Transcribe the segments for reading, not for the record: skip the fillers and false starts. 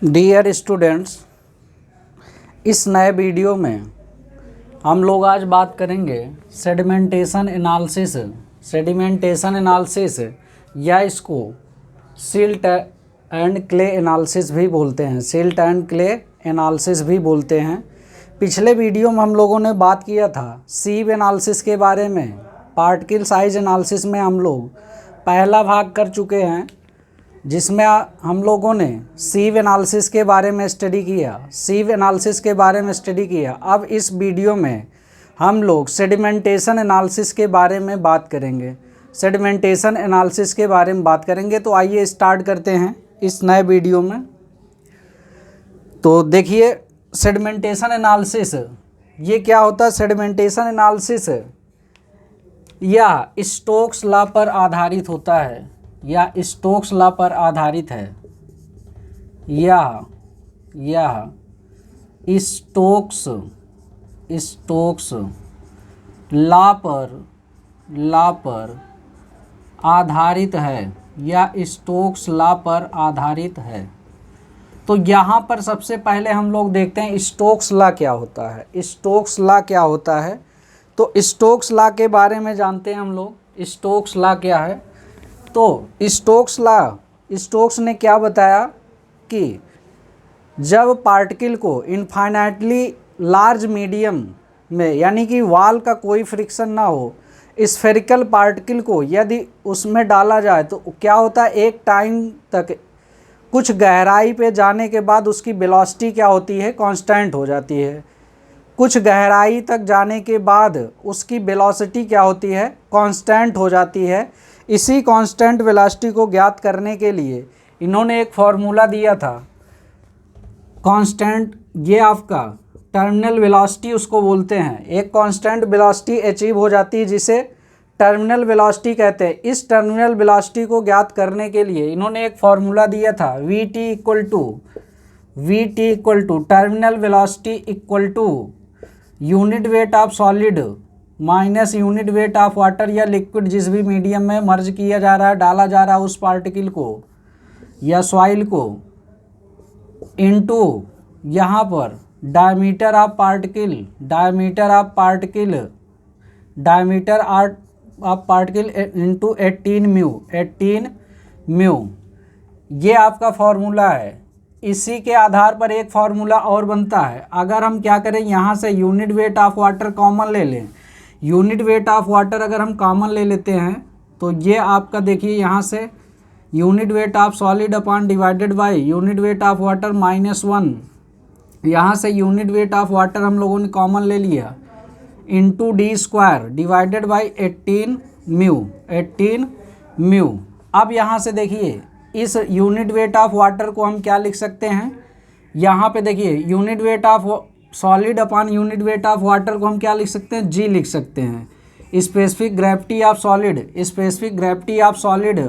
Dear students, इस नए video में हम लोग आज बात करेंगे सेडिमेंटेशन एनालिसिस या इसको सिल्ट एंड क्ले एनालिसिस भी बोलते हैं। सिल्ट एंड क्ले एनालिसिस भी बोलते हैं। पिछले वीडियो में हम लोगों ने बात किया था सीव एनालिसिस के बारे में। पार्टिकल साइज एनालिसिस में हम लोग पहला भाग कर चुके हैं, जिसमें हम लोगों ने सीव एनालिसिस के बारे में स्टडी किया। अब इस वीडियो में हम लोग सेडिमेंटेशन एनालिसिस के बारे में बात करेंगे। तो आइए स्टार्ट करते हैं इस नए वीडियो में। तो देखिए, सेडिमेंटेशन एनालिसिस ये क्या होता है। सेडिमेंटेशन एनालिसिस या स्टोक्स लॉ पर आधारित होता है, या स्टोक्स लॉ पर आधारित है, या स्टोक्स लॉ पर आधारित है, या स्टोक्स लॉ पर आधारित है। तो यहाँ पर सबसे पहले हम लोग देखते हैं स्टोक्स लॉ क्या होता है। तो स्टोक्स लॉ के बारे में जानते हैं हम लोग। स्टोक्स लॉ क्या है? तो स्टोक्स ने क्या बताया कि जब पार्टिकल को इनफाइनाइटली लार्ज मीडियम में, यानी कि वॉल का कोई फ्रिक्शन ना हो, स्फेरिकल पार्टिकल को यदि उसमें डाला जाए तो क्या होता है, एक टाइम तक कुछ गहराई पे जाने के बाद उसकी वेलोसिटी क्या होती है, कांस्टेंट हो जाती है। कुछ गहराई तक जाने के बाद उसकी वेलोसिटी क्या होती है, कांस्टेंट हो जाती है। इसी कांस्टेंट वेलोसिटी को ज्ञात करने के लिए इन्होंने एक फार्मूला दिया था। कांस्टेंट, ये आपका टर्मिनल वेलोसिटी उसको बोलते हैं। एक कांस्टेंट वेलोसिटी अचीव हो जाती है जिसे टर्मिनल वेलोसिटी कहते हैं। इस टर्मिनल वेलोसिटी को ज्ञात करने के लिए इन्होंने एक फार्मूला दिया था, Vt equal to terminal velocity equal to unit weight of solid minus unit weight of water या लिक्विड, जिस भी मीडियम में मर्ज किया जा रहा है, डाला जा रहा है उस पार्टिकल को या सॉइल को, इनटू यहाँ पर diameter of particle into 18 mu. ये आपका फार्मूला है। इसी के आधार पर एक फार्मूला और बनता है। अगर हम क्या करें, यहाँ से unit weight of water common ले लें। यूनिट वेट ऑफ वाटर अगर हम कॉमन ले लेते हैं तो ये आपका देखिए, यहाँ से unit weight of solid upon divided by unit weight of water -1। यहाँ से यूनिट वेट ऑफ वाटर हम लोगों ने कॉमन ले लिया, into d² divided by 18 mu. अब यहाँ से देखिए, इस यूनिट वेट ऑफ वाटर को हम क्या लिख सकते हैं, यहाँ पे देखिए unit weight of solid upon unit weight of water को हम क्या लिख सकते हैं, g लिख सकते हैं। स्पेसिफिक ग्रेविटी ऑफ सॉलिड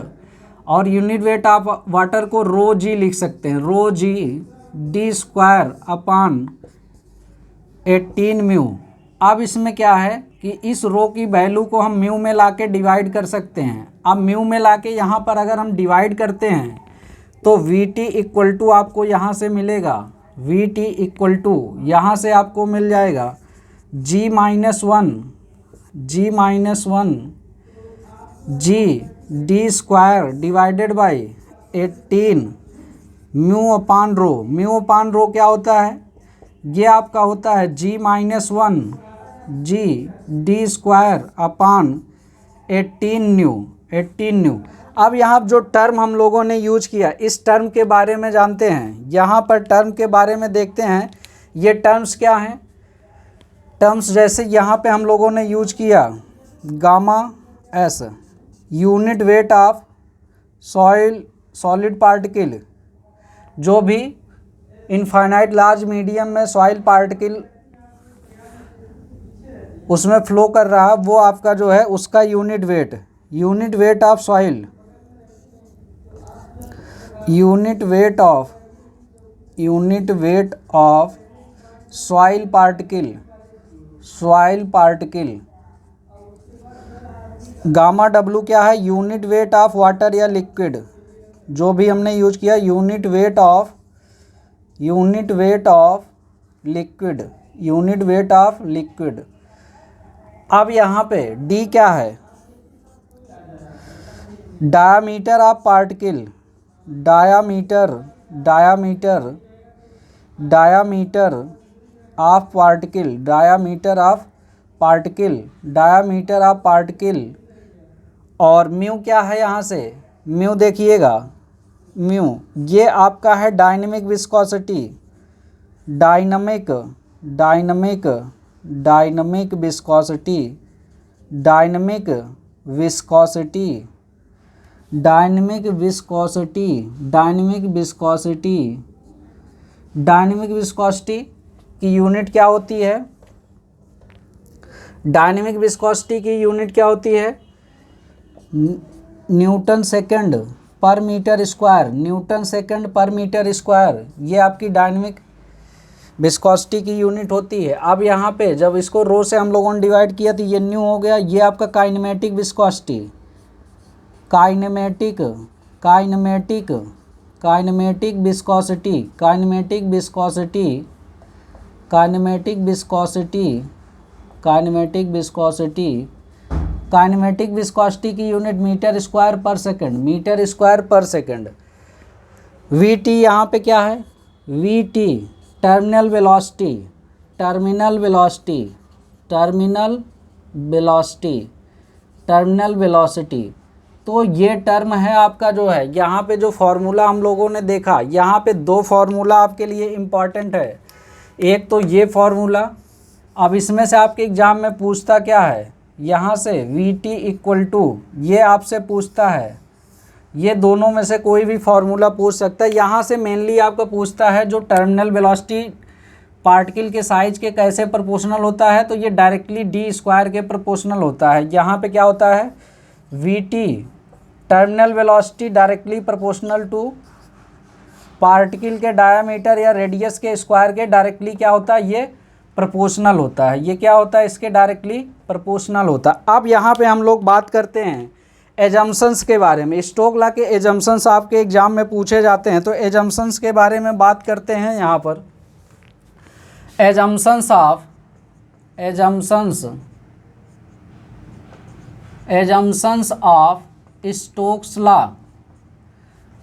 और यूनिट वेट ऑफ वाटर को ρg लिख सकते हैं, ρg d² अपॉन 18 म्यू। अब इसमें क्या है कि इस रो की वैल्यू को हम म्यू में लाके डिवाइड कर सकते हैं। अब म्यू में लाके यहाँ पर अगर हम डिवाइड करते हैं तो Vt इक्वल टू आपको यहाँ से मिलेगा, Vt इक्वल टू यहाँ से आपको मिल जाएगा g d² divided by 18 mu upon rho क्या होता है, ये आपका होता है g d² अपान 18 न्यू। अब यहाँ जो टर्म हम लोगों ने यूज किया, इस टर्म के बारे में जानते हैं। यहाँ पर टर्म के बारे में देखते हैं, ये टर्म्स क्या हैं। टर्म्स जैसे यहाँ पे हम लोगों ने यूज किया gamma S, unit weight of solid particle, जो भी इनफाइनाइट लार्ज मीडियम में सॉइल पार्टिकल उसमें फ्लो कर रहा है, वो आपका जो है उसका unit weight of soil, unit weight of soil particle gamma W क्या है, यूनिट वेट ऑफ वाटर या लिक्विड, जो भी हमने यूज किया unit weight of unit weight of liquid, unit weight of liquid. अब यहाँ पे डी क्या है, diameter of particle, diameter diameter diameter of particle, diameter of particle, diameter of particle. और म्यू क्या है यहाँ से, म्यू देखिएगा, म्यू ये आपका है dynamic viscosity, dynamic dynamic dynamic viscosity, dynamic viscosity, dynamic viscosity, dynamic viscosity. Dynamic viscosity की यूनिट क्या होती है, डायनामिक विस्कोसिटी की यूनिट क्या होती है, न्यूटन सेकंड पर मीटर स्क्वायर, न्यूटन सेकंड पर मीटर स्क्वायर, ये आपकी डायनामिक विस्कोसिटी की यूनिट होती है। अब यहाँ पे जब इसको रो से हम लोगों ने डिवाइड किया तो ये न्यू हो गया, ये आपका kinematic viscosity, kinematic kinematic kinematic viscosity, kinematic viscosity, kinematic viscosity, kinematic viscosity. Kinematic viscosity की यूनिट मीटर स्क्वायर पर सेकंड, मीटर स्क्वायर पर सेकंड। वी टी यहाँ पे क्या है, V T terminal velocity, terminal velocity, terminal velocity, terminal velocity. तो ये term है आपका जो है, यहाँ पे जो फॉर्मूला हम लोगों ने देखा, यहाँ पे दो फार्मूला आपके लिए इम्पॉर्टेंट है। एक तो ये फार्मूला, अब इसमें से आपके एग्ज़ाम में पूछता क्या है, यहाँ से वी टी इक्वल टू, ये आपसे पूछता है, ये दोनों में से कोई भी फार्मूला पूछ सकता है। यहाँ से मेनली आपको पूछता है जो टर्मिनल वेलोसिटी पार्टिकल के साइज के कैसे प्रोपोर्शनल होता है, तो ये डायरेक्टली डी स्क्वायर के प्रोपोर्शनल होता है। यहाँ पे क्या होता है, V T terminal velocity directly proportional to particle के डायामीटर या रेडियस के स्क्वायर के डायरेक्टली क्या होता है, ये प्रोपोर्शनल होता है। ये क्या होता है, इसके डायरेक्टली प्रोपोर्शनल होता है। अब यहाँ पे हम लोग बात करते हैं एजम्पशंस के बारे में। स्टोक लॉ के एजम्पशंस आपके एग्जाम में पूछे जाते हैं, तो एजम्पशंस के बारे में बात करते हैं। यहाँ पर assumptions of assumptions assumptions of Stokes law,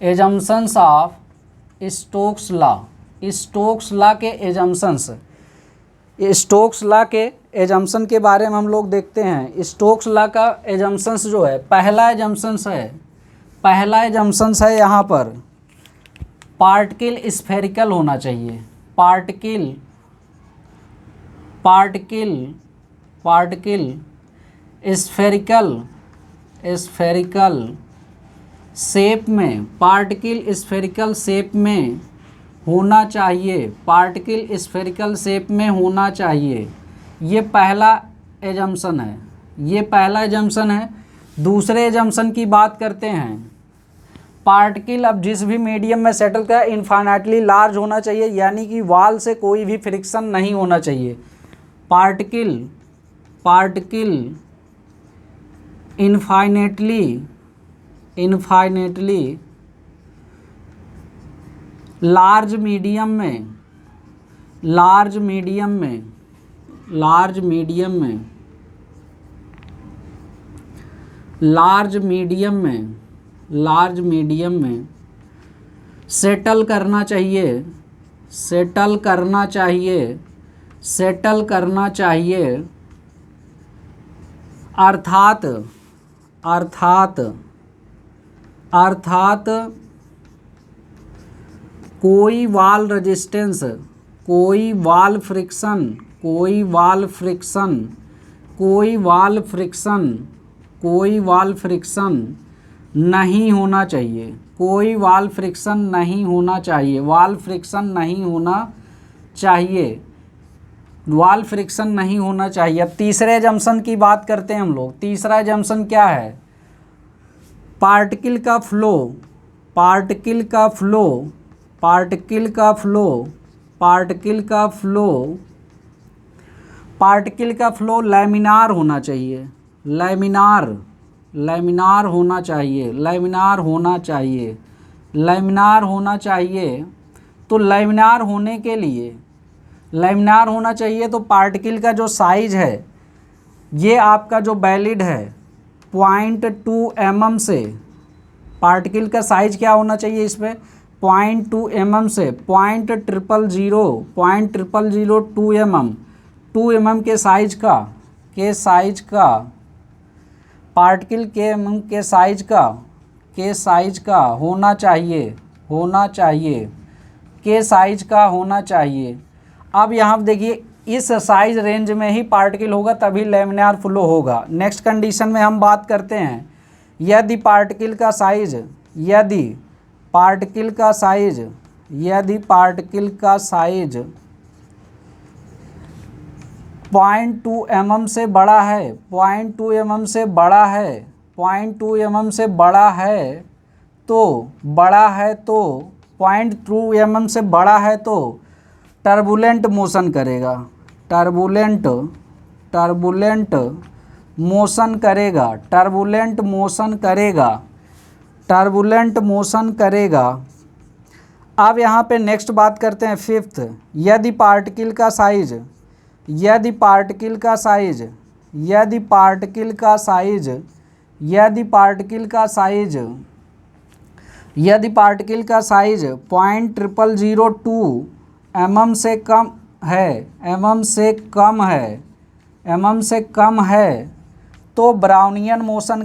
assumptions of Stokes law, Stokes law के एजम्पशंस, स्टोक्स लॉ के एजम्पशन के बारे में हम लोग देखते हैं। स्टोक्स लॉ का एजम्पशंस जो है, पहला एजम्पशंस है, पहला एजम्पशंस है यहाँ पर पार्टिकल स्फेरिकल होना चाहिए, particle particle particle spherical spherical shape में, पार्टिकल स्फेरिकल शेप में होना चाहिए, पार्टिकल स्फेरिकल शेप में होना चाहिए। ये पहला एजम्पशन है, ये पहला एजम्पशन है। दूसरे एजम्पशन की बात करते हैं, पार्टिकल अब जिस भी मीडियम में सेटल का इनफाइनाइटली लार्ज होना चाहिए, यानी कि वॉल से कोई भी फ्रिक्शन नहीं होना चाहिए। Particle particle infinitely infinitely large medium में, लार्ज मीडियम में, लार्ज मीडियम में, लार्ज मीडियम में, लार्ज मीडियम में सेटल करना चाहिए, सेटल करना चाहिए, सेटल करना चाहिए। अर्थात अर्थात अर्थात कोई वॉल रेजिस्टेंस, कोई वॉल फ्रिक्शन, कोई वॉल फ्रिक्शन, कोई वॉल फ्रिक्शन, कोई वॉल फ्रिक्शन नहीं होना चाहिए, कोई वॉल फ्रिक्शन नहीं होना चाहिए, वॉल फ्रिक्शन नहीं होना चाहिए, वॉल फ्रिक्शन नहीं होना चाहिए। अब तीसरे एजम्पशन की बात करते हैं हम लोग। तीसरा एजम्पशन क्या है, पार्टिकल का फ्लो, पार्टिकल का फ्लो, पार्टिकल का फ्लो, पार्टिकल का फ्लो, पार्टिकल का फ्लो लैमिनार होना चाहिए, लैमिनार, लैमिनार होना चाहिए, लैमिनार होना चाहिए, लैमिनार होना चाहिए। तो लैमिनार होने के लिए, लैमिनार होना चाहिए तो पार्टिकल का जो साइज है ये आपका जो वैलिड है 0.2 mm से, पार्टिकल का साइज क्या होना चाहिए इसमें 0.2 mm से 0.002 mm, 2 mm के साइज का पार्टिकल के mm के साइज का होना चाहिए के साइज का होना चाहिए। अब यहाँ देखिए इस साइज रेंज में ही पार्टिकल होगा तभी लैमिनार फ्लो होगा। नेक्स्ट कंडीशन में हम बात करते हैं यदि पार्टिकल का साइज 0.2 mm से बड़ा है, 0.2 mm से बड़ा है, 0.2 mm से बड़ा है तो 0.2 mm से बड़ा है तो टर्बुलेंट मोशन करेगा, टर्बुलेंट मोशन करेगा। अब यहाँ पे नेक्स्ट बात करते हैं फिफ्थ, यदि पार्टिकल का साइज 0.0002 mm से कम है तो ब्राउनियन मोशन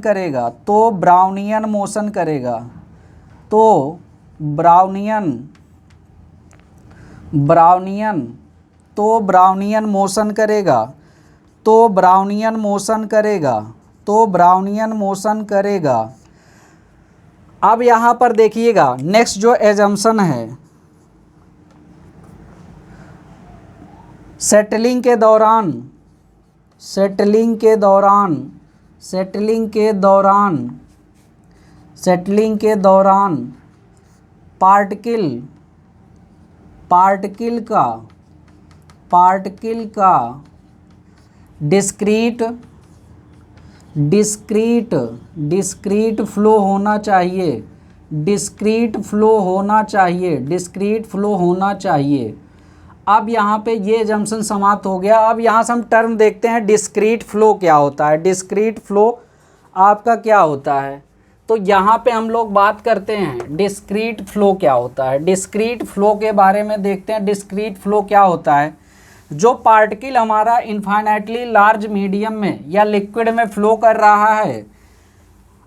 करेगा। अब यहाँ पर देखिएगा नेक्स्ट जो एजम्पशन है, सेटलिंग के दौरान पार्टिकल का डिस्क्रीट फ्लो होना चाहिए। अब यहाँ पे ये जंक्शन समाप्त हो गया। अब यहाँ से हम टर्म देखते हैं डिस्क्रीट फ्लो क्या होता है, डिस्क्रीट फ्लो आपका क्या होता है। तो यहाँ पे हम लोग बात करते हैं डिस्क्रीट फ्लो क्या होता है। डिस्क्रीट फ्लो के बारे में देखते हैं। डिस्क्रीट फ्लो क्या होता है, जो पार्टिकल हमारा इनफाइनाइटली लार्ज मीडियम में या लिक्विड में फ्लो कर रहा है,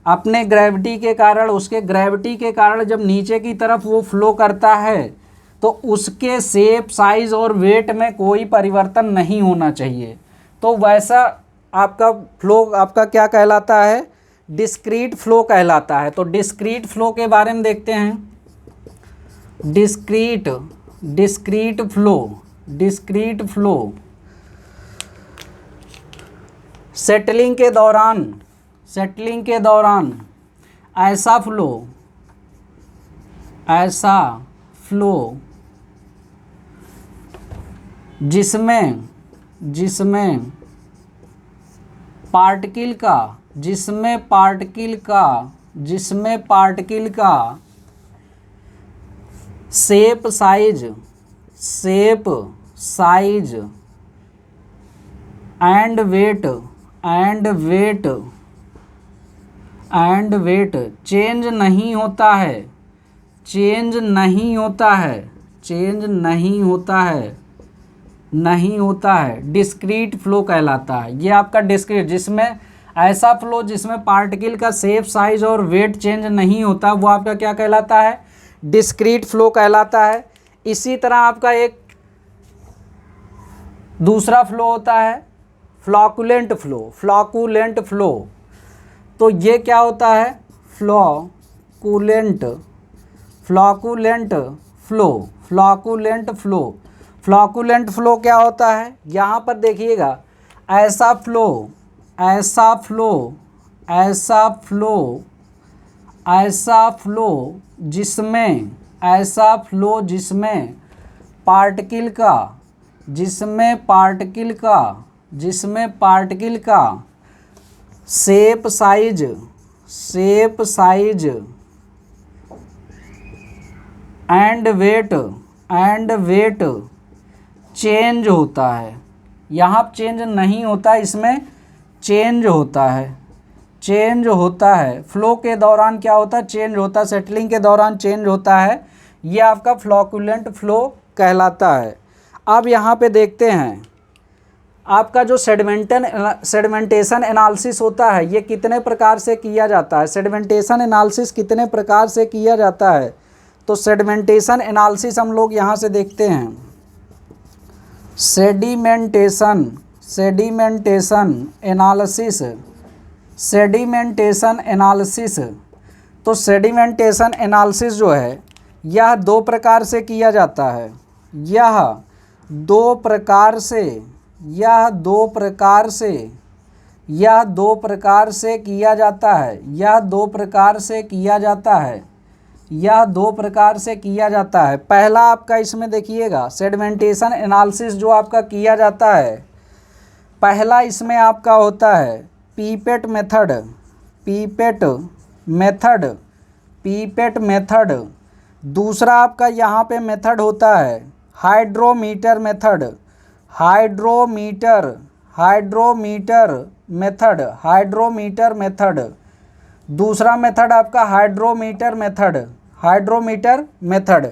अपने ग्रेविटी के कारण, उसके ग्रेविटी के कारण जब नीचे की तरफ वो फ्लो करता है तो उसके शेप, साइज और वेट में कोई परिवर्तन नहीं होना चाहिए। तो वैसा आपका फ्लो आपका क्या कहलाता है, डिस्क्रीट फ्लो कहलाता है। तो डिस्क्रीट फ्लो के बारे में देखते हैं। डिस्क्रीट फ्लो सेटलिंग के दौरान ऐसा फ्लो जिसमें पार्टिकल का shape, size and wait change नहीं होता है, डिस्क्रीट फ्लो कहलाता है। ये आपका डिस्क्रीट, जिसमें ऐसा फ्लो जिसमें पार्टिकल का शेप, साइज और वेट चेंज नहीं होता, वो आपका क्या कहलाता है, डिस्क्रीट फ्लो कहलाता है। इसी तरह आपका एक दूसरा फ्लो होता है फ्लॉकुलेंट फ्लो। तो ये क्या होता है, फ्लॉकुलेंट फ्लो क्या होता है। यहाँ पर देखिएगा ऐसा फ्लो जिसमें पार्टिकल का shape, size and and wait change होता है। यहाँ चेंज नहीं होता, इसमें चेंज होता है, चेंज होता है। फ्लो के दौरान क्या होता है, चेंज होता है, सेटलिंग के दौरान चेंज होता है। ये आपका फ्लॉकुलेंट फ्लो कहलाता है। अब यहाँ पे देखते हैं आपका जो सेडिमेंटेशन एनालिसिस होता है, ये कितने प्रकार से किया जाता है। सेडिमेंटेशन एनालिसिस कितने प्रकार से किया जाता है, तो सेडिमेंटेशन एनालिसिस हम लोग यहाँ से देखते हैं। Sedimentation analysis, sedimentation analysis. तो सेडिमेंटेशन एनालिसिस जो है यह दो प्रकार से किया जाता है। यह दो प्रकार से किया जाता है। पहला आपका इसमें देखिएगा, सेडिमेंटेशन एनालिसिस जो आपका किया जाता है, पहला इसमें आपका होता है पीपेट मेथड। दूसरा आपका यहाँ पे मेथड होता है हाइड्रोमीटर मेथड। दूसरा मेथड आपका हाइड्रोमीटर मेथड।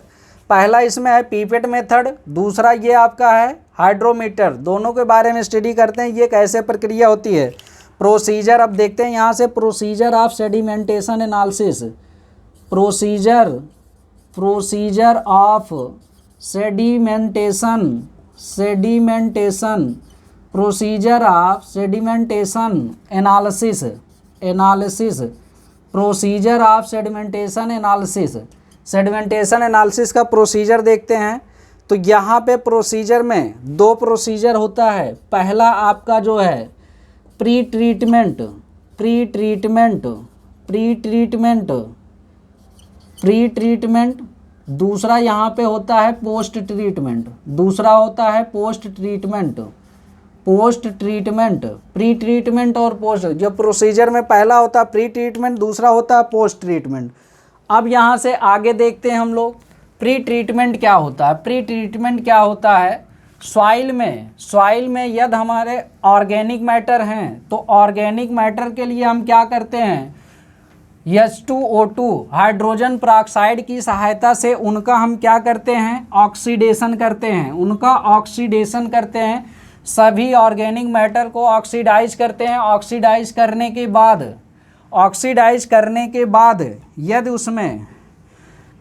पहला इसमें है पीपेट मेथड, दूसरा ये आपका है हाइड्रोमीटर। दोनों के बारे में स्टडी करते हैं, ये कैसे प्रक्रिया होती है। प्रोसीजर अब देखते हैं यहाँ से, procedure of sedimentation analysis. Procedure of sedimentation analysis. Procedure of sedimentation analysis का प्रोसीजर देखते हैं। तो यहाँ पे प्रोसीजर में दो प्रोसीजर होता है। पहला आपका जो है प्री ट्रीटमेंट। दूसरा यहाँ पे होता है पोस्ट ट्रीटमेंट। प्री ट्रीटमेंट और पोस्ट। जो प्रोसीजर में पहला होता है प्री ट्रीटमेंट, दूसरा होता है पोस्ट ट्रीटमेंट। अब यहाँ से आगे देखते हैं हम लोग प्री ट्रीटमेंट क्या होता है। प्री ट्रीटमेंट क्या होता है, सॉइल में यदि हमारे ऑर्गेनिक मैटर हैं तो ऑर्गेनिक मैटर के लिए हम क्या करते हैं, H2O2 हाइड्रोजन पेरोक्साइड की सहायता से उनका हम क्या करते हैं, ऑक्सीडेशन करते हैं। सभी ऑर्गेनिक मैटर को ऑक्सीडाइज करते हैं। ऑक्सीडाइज करने के बाद यदि उसमें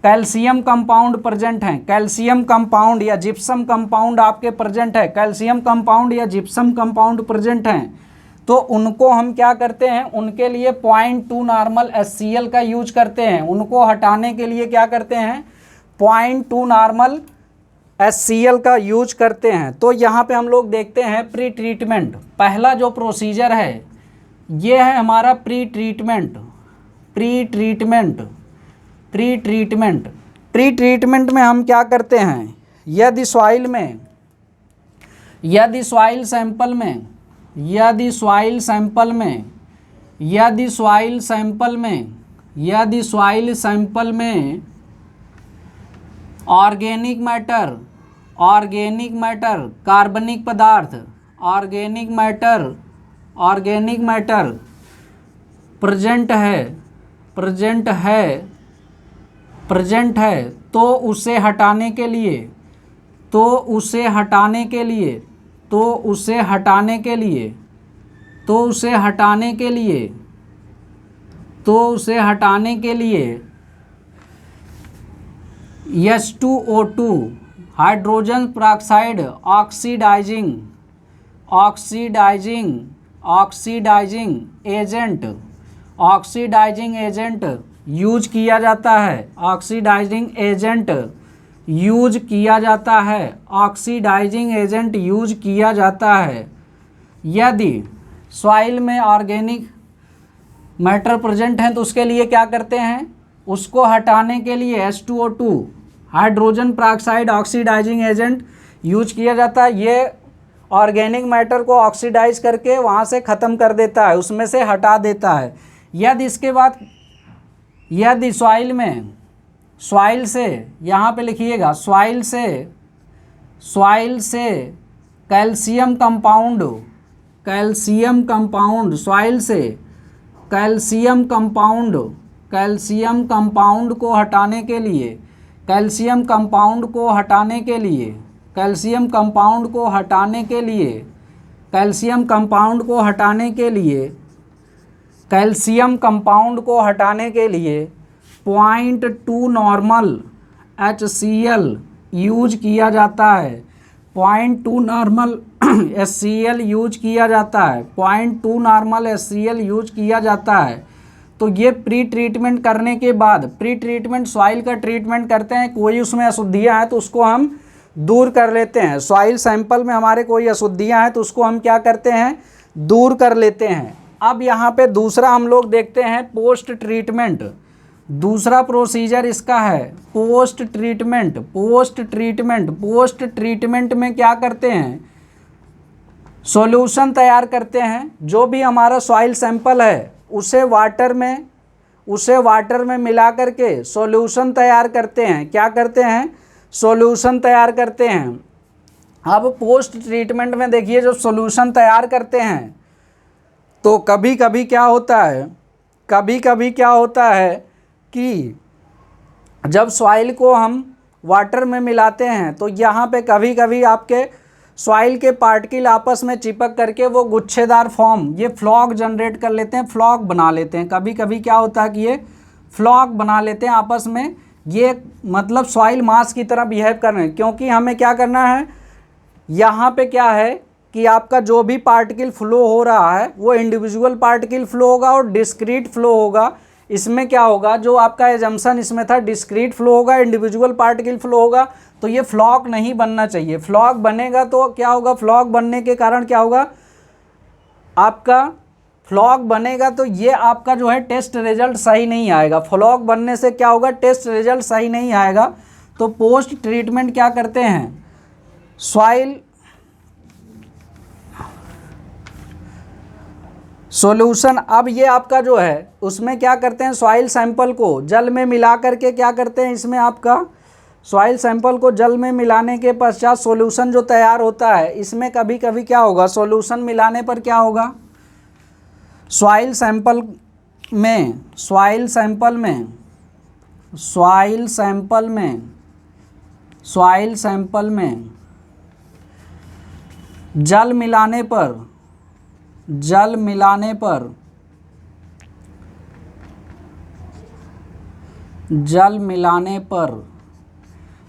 कैल्शियम कंपाउंड प्रेजेंट हैं, कैल्शियम कंपाउंड या जिप्सम कंपाउंड आपके प्रेजेंट है, कैल्शियम कंपाउंड या जिप्सम कंपाउंड प्रेजेंट हैं, तो उनको हम क्या करते हैं, उनके लिए 0.2 नॉर्मल HCl का यूज करते हैं। उनको हटाने के लिए क्या करते हैं, 0.2 नॉर्मल HCl का यूज करते हैं। तो यहाँ पे हम लोग देखते हैं प्री ट्रीटमेंट। पहला जो प्रोसीजर है ये है हमारा प्री ट्रीटमेंट में हम क्या करते हैं, यदि सॉइल सैंपल में ऑर्गेनिक मैटर कार्बनिक पदार्थ प्रेजेंट है तो उसे हटाने के लिए H2O2 hydrogen peroxide oxidising agent use किया जाता है। यदि सॉइल में ऑर्गेनिक मैटर प्रेजेंट हैं तो उसके लिए क्या करते हैं, उसको हटाने के लिए H2O2 hydrogen peroxide oxidising agent use किया जाता है। ये ऑर्गेनिक मैटर को ऑक्सीडाइज करके वहाँ से ख़त्म कर देता है, उसमें से हटा देता है। यदि इसके बाद यदि सॉइल में सॉइल से, यहाँ पे लिखिएगा सॉइल से calcium compound, calcium compound, soil से कैल्शियम कंपाउंड को हटाने के लिए, कैल्शियम कंपाउंड को हटाने के लिए, कैल्शियम कंपाउंड को हटाने के लिए, कैल्शियम कंपाउंड को हटाने के लिए, कैल्शियम कंपाउंड को हटाने के लिए 0.2 नॉर्मल HCl यूज किया जाता है, 0.2 नॉर्मल HCl यूज किया जाता है, 0.2 नॉर्मल HCl यूज किया जाता है। तो ये प्री ट्रीटमेंट करने के बाद, प्री ट्रीटमेंट सॉइल का ट्रीटमेंट करते हैं, कोई उसमें अशुद्धियाँ हैं तो उसको हम दूर कर लेते हैं। सॉइल सैंपल में हमारे कोई अशुद्धियाँ हैं तो उसको हम क्या करते हैं, दूर कर लेते हैं। अब यहाँ पे दूसरा हम लोग देखते हैं पोस्ट ट्रीटमेंट। दूसरा प्रोसीजर इसका है पोस्ट ट्रीटमेंट। पोस्ट ट्रीटमेंट में क्या करते हैं, सॉल्यूशन तैयार करते हैं। जो भी हमारा सॉइल सैंपल है उसे वाटर में मिला करके सॉल्यूशन तैयार करते हैं। क्या करते हैं, सॉल्यूशन तैयार करते हैं। अब पोस्ट ट्रीटमेंट में देखिए जब सॉल्यूशन तैयार करते हैं तो कभी कभी क्या होता है कि जब सॉइल को हम वाटर में मिलाते हैं तो यहाँ पे कभी कभी आपके सॉइल के पार्टिकल आपस में चिपक करके वो गुच्छेदार फॉर्म, ये फ्लॉग जनरेट कर लेते हैं, फ्लॉग बना लेते हैं। कभी कभी क्या होता है कि ये फ्लॉग बना लेते हैं आपस में, ये मतलब सॉइल मास की तरह बिहेव कर रहे हैं। क्योंकि हमें क्या करना है, यहाँ पे क्या है कि आपका जो भी पार्टिकल फ्लो हो रहा है वो इंडिविजुअल पार्टिकल फ्लो होगा और डिस्क्रीट फ्लो होगा। इसमें क्या होगा, जो आपका एजम्पशन इसमें था डिस्क्रीट फ्लो होगा, इंडिविजुअल पार्टिकल फ्लो होगा, तो ये फ्लॉग नहीं बनना चाहिए। फ्लॉग बनेगा तो क्या होगा, फ्लॉग बनने के कारण क्या होगा, आपका फ्लॉग बनेगा तो ये आपका जो है टेस्ट रिजल्ट सही नहीं आएगा। फ्लॉग बनने से क्या होगा, टेस्ट रिजल्ट सही नहीं आएगा। तो पोस्ट ट्रीटमेंट क्या करते हैं, सॉइल सॉल्यूशन, अब ये आपका जो है उसमें क्या करते हैं, सॉइल सैंपल को जल में मिला करके क्या करते हैं, इसमें आपका सॉइल सैंपल को जल में मिलाने के पश्चात सॉल्यूशन जो तैयार होता है, इसमें कभी कभी क्या होगा, सॉल्यूशन मिलाने पर क्या होगा, सॉइल सैंपल में जल मिलाने पर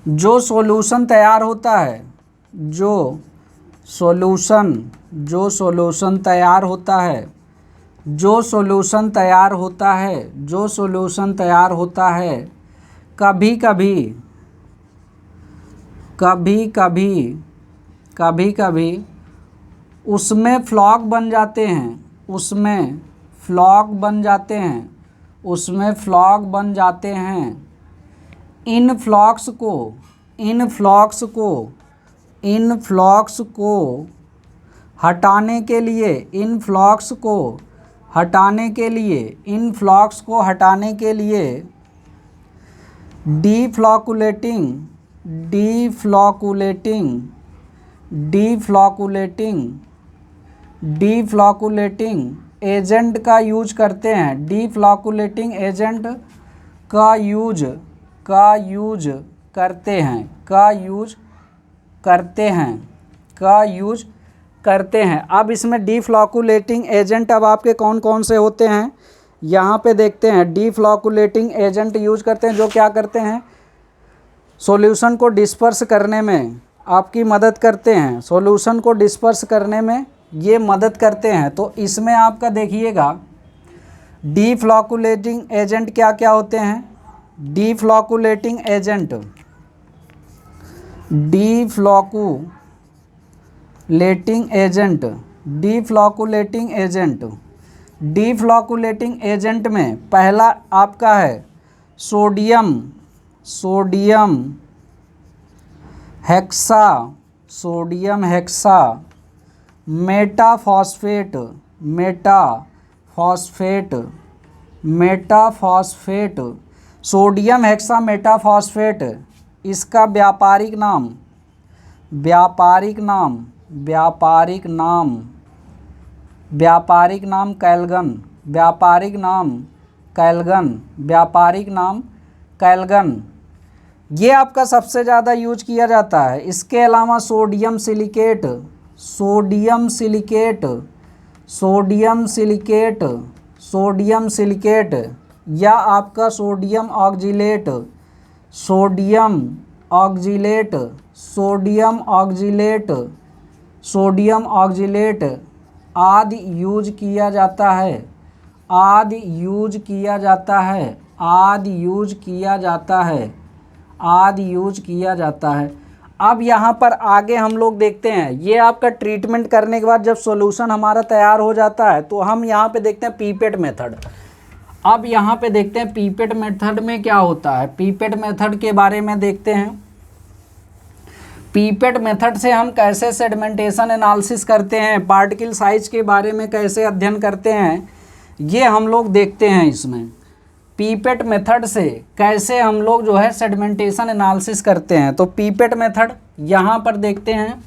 जो सॉल्यूशन तैयार होता है, जो सॉल्यूशन तैयार होता है, कभी कभी उसमें फ्लॉग बन जाते हैं। इन फ्लॉक्स को हटाने के लिए डीफ्लॉकुलेटिंग एजेंट का यूज करते हैं। डीफ्लॉकुलेटिंग एजेंट का यूज करते हैं। अब इसमें डीफ्लॉकुलेटिंग एजेंट अब आपके कौन कौन से होते हैं, यहाँ पे देखते हैं। डीफ्लॉकुलेटिंग एजेंट यूज करते हैं जो क्या करते हैं, सॉल्यूशन को डिस्पर्स करने में आपकी मदद करते हैं, सॉल्यूशन को डिस्पर्स करने में ये मदद करते हैं। तो इसमें आपका देखिएगा डीफ्लॉकुलेटिंग एजेंट क्या क्या होते हैं, डीफ्लॉकुलेटिंग एजेंट में पहला आपका है सोडियम हेक्सा, मेटाफॉस्फेट, सोडियम हेक्सामेटाफॉस्फेट, इसका व्यापारिक नाम कैलगन, ये आपका सबसे ज़्यादा यूज किया जाता है। इसके अलावा सोडियम सिलिकेट या आपका सोडियम ऑक्जिलेट आदि यूज किया जाता है। अब यहाँ पर आगे हम लोग देखते हैं, ये आपका ट्रीटमेंट करने के बाद जब सॉल्यूशन हमारा तैयार हो जाता है तो हम यहाँ पे देखते हैं पीपेट मेथड। अब यहाँ पे देखते हैं पीपेट मेथड में क्या होता है। पीपेट मेथड के बारे में देखते हैं। पीपेट मेथड से हम कैसे सेडिमेंटेशन एनालिसिस करते हैं, पार्टिकल साइज के बारे में कैसे अध्ययन करते हैं, ये हम लोग देखते हैं। इसमें पीपेट मेथड से कैसे हम लोग जो है सेडिमेंटेशन एनालिसिस करते हैं। तो पीपेट मेथड यहाँ पर देखते हैं।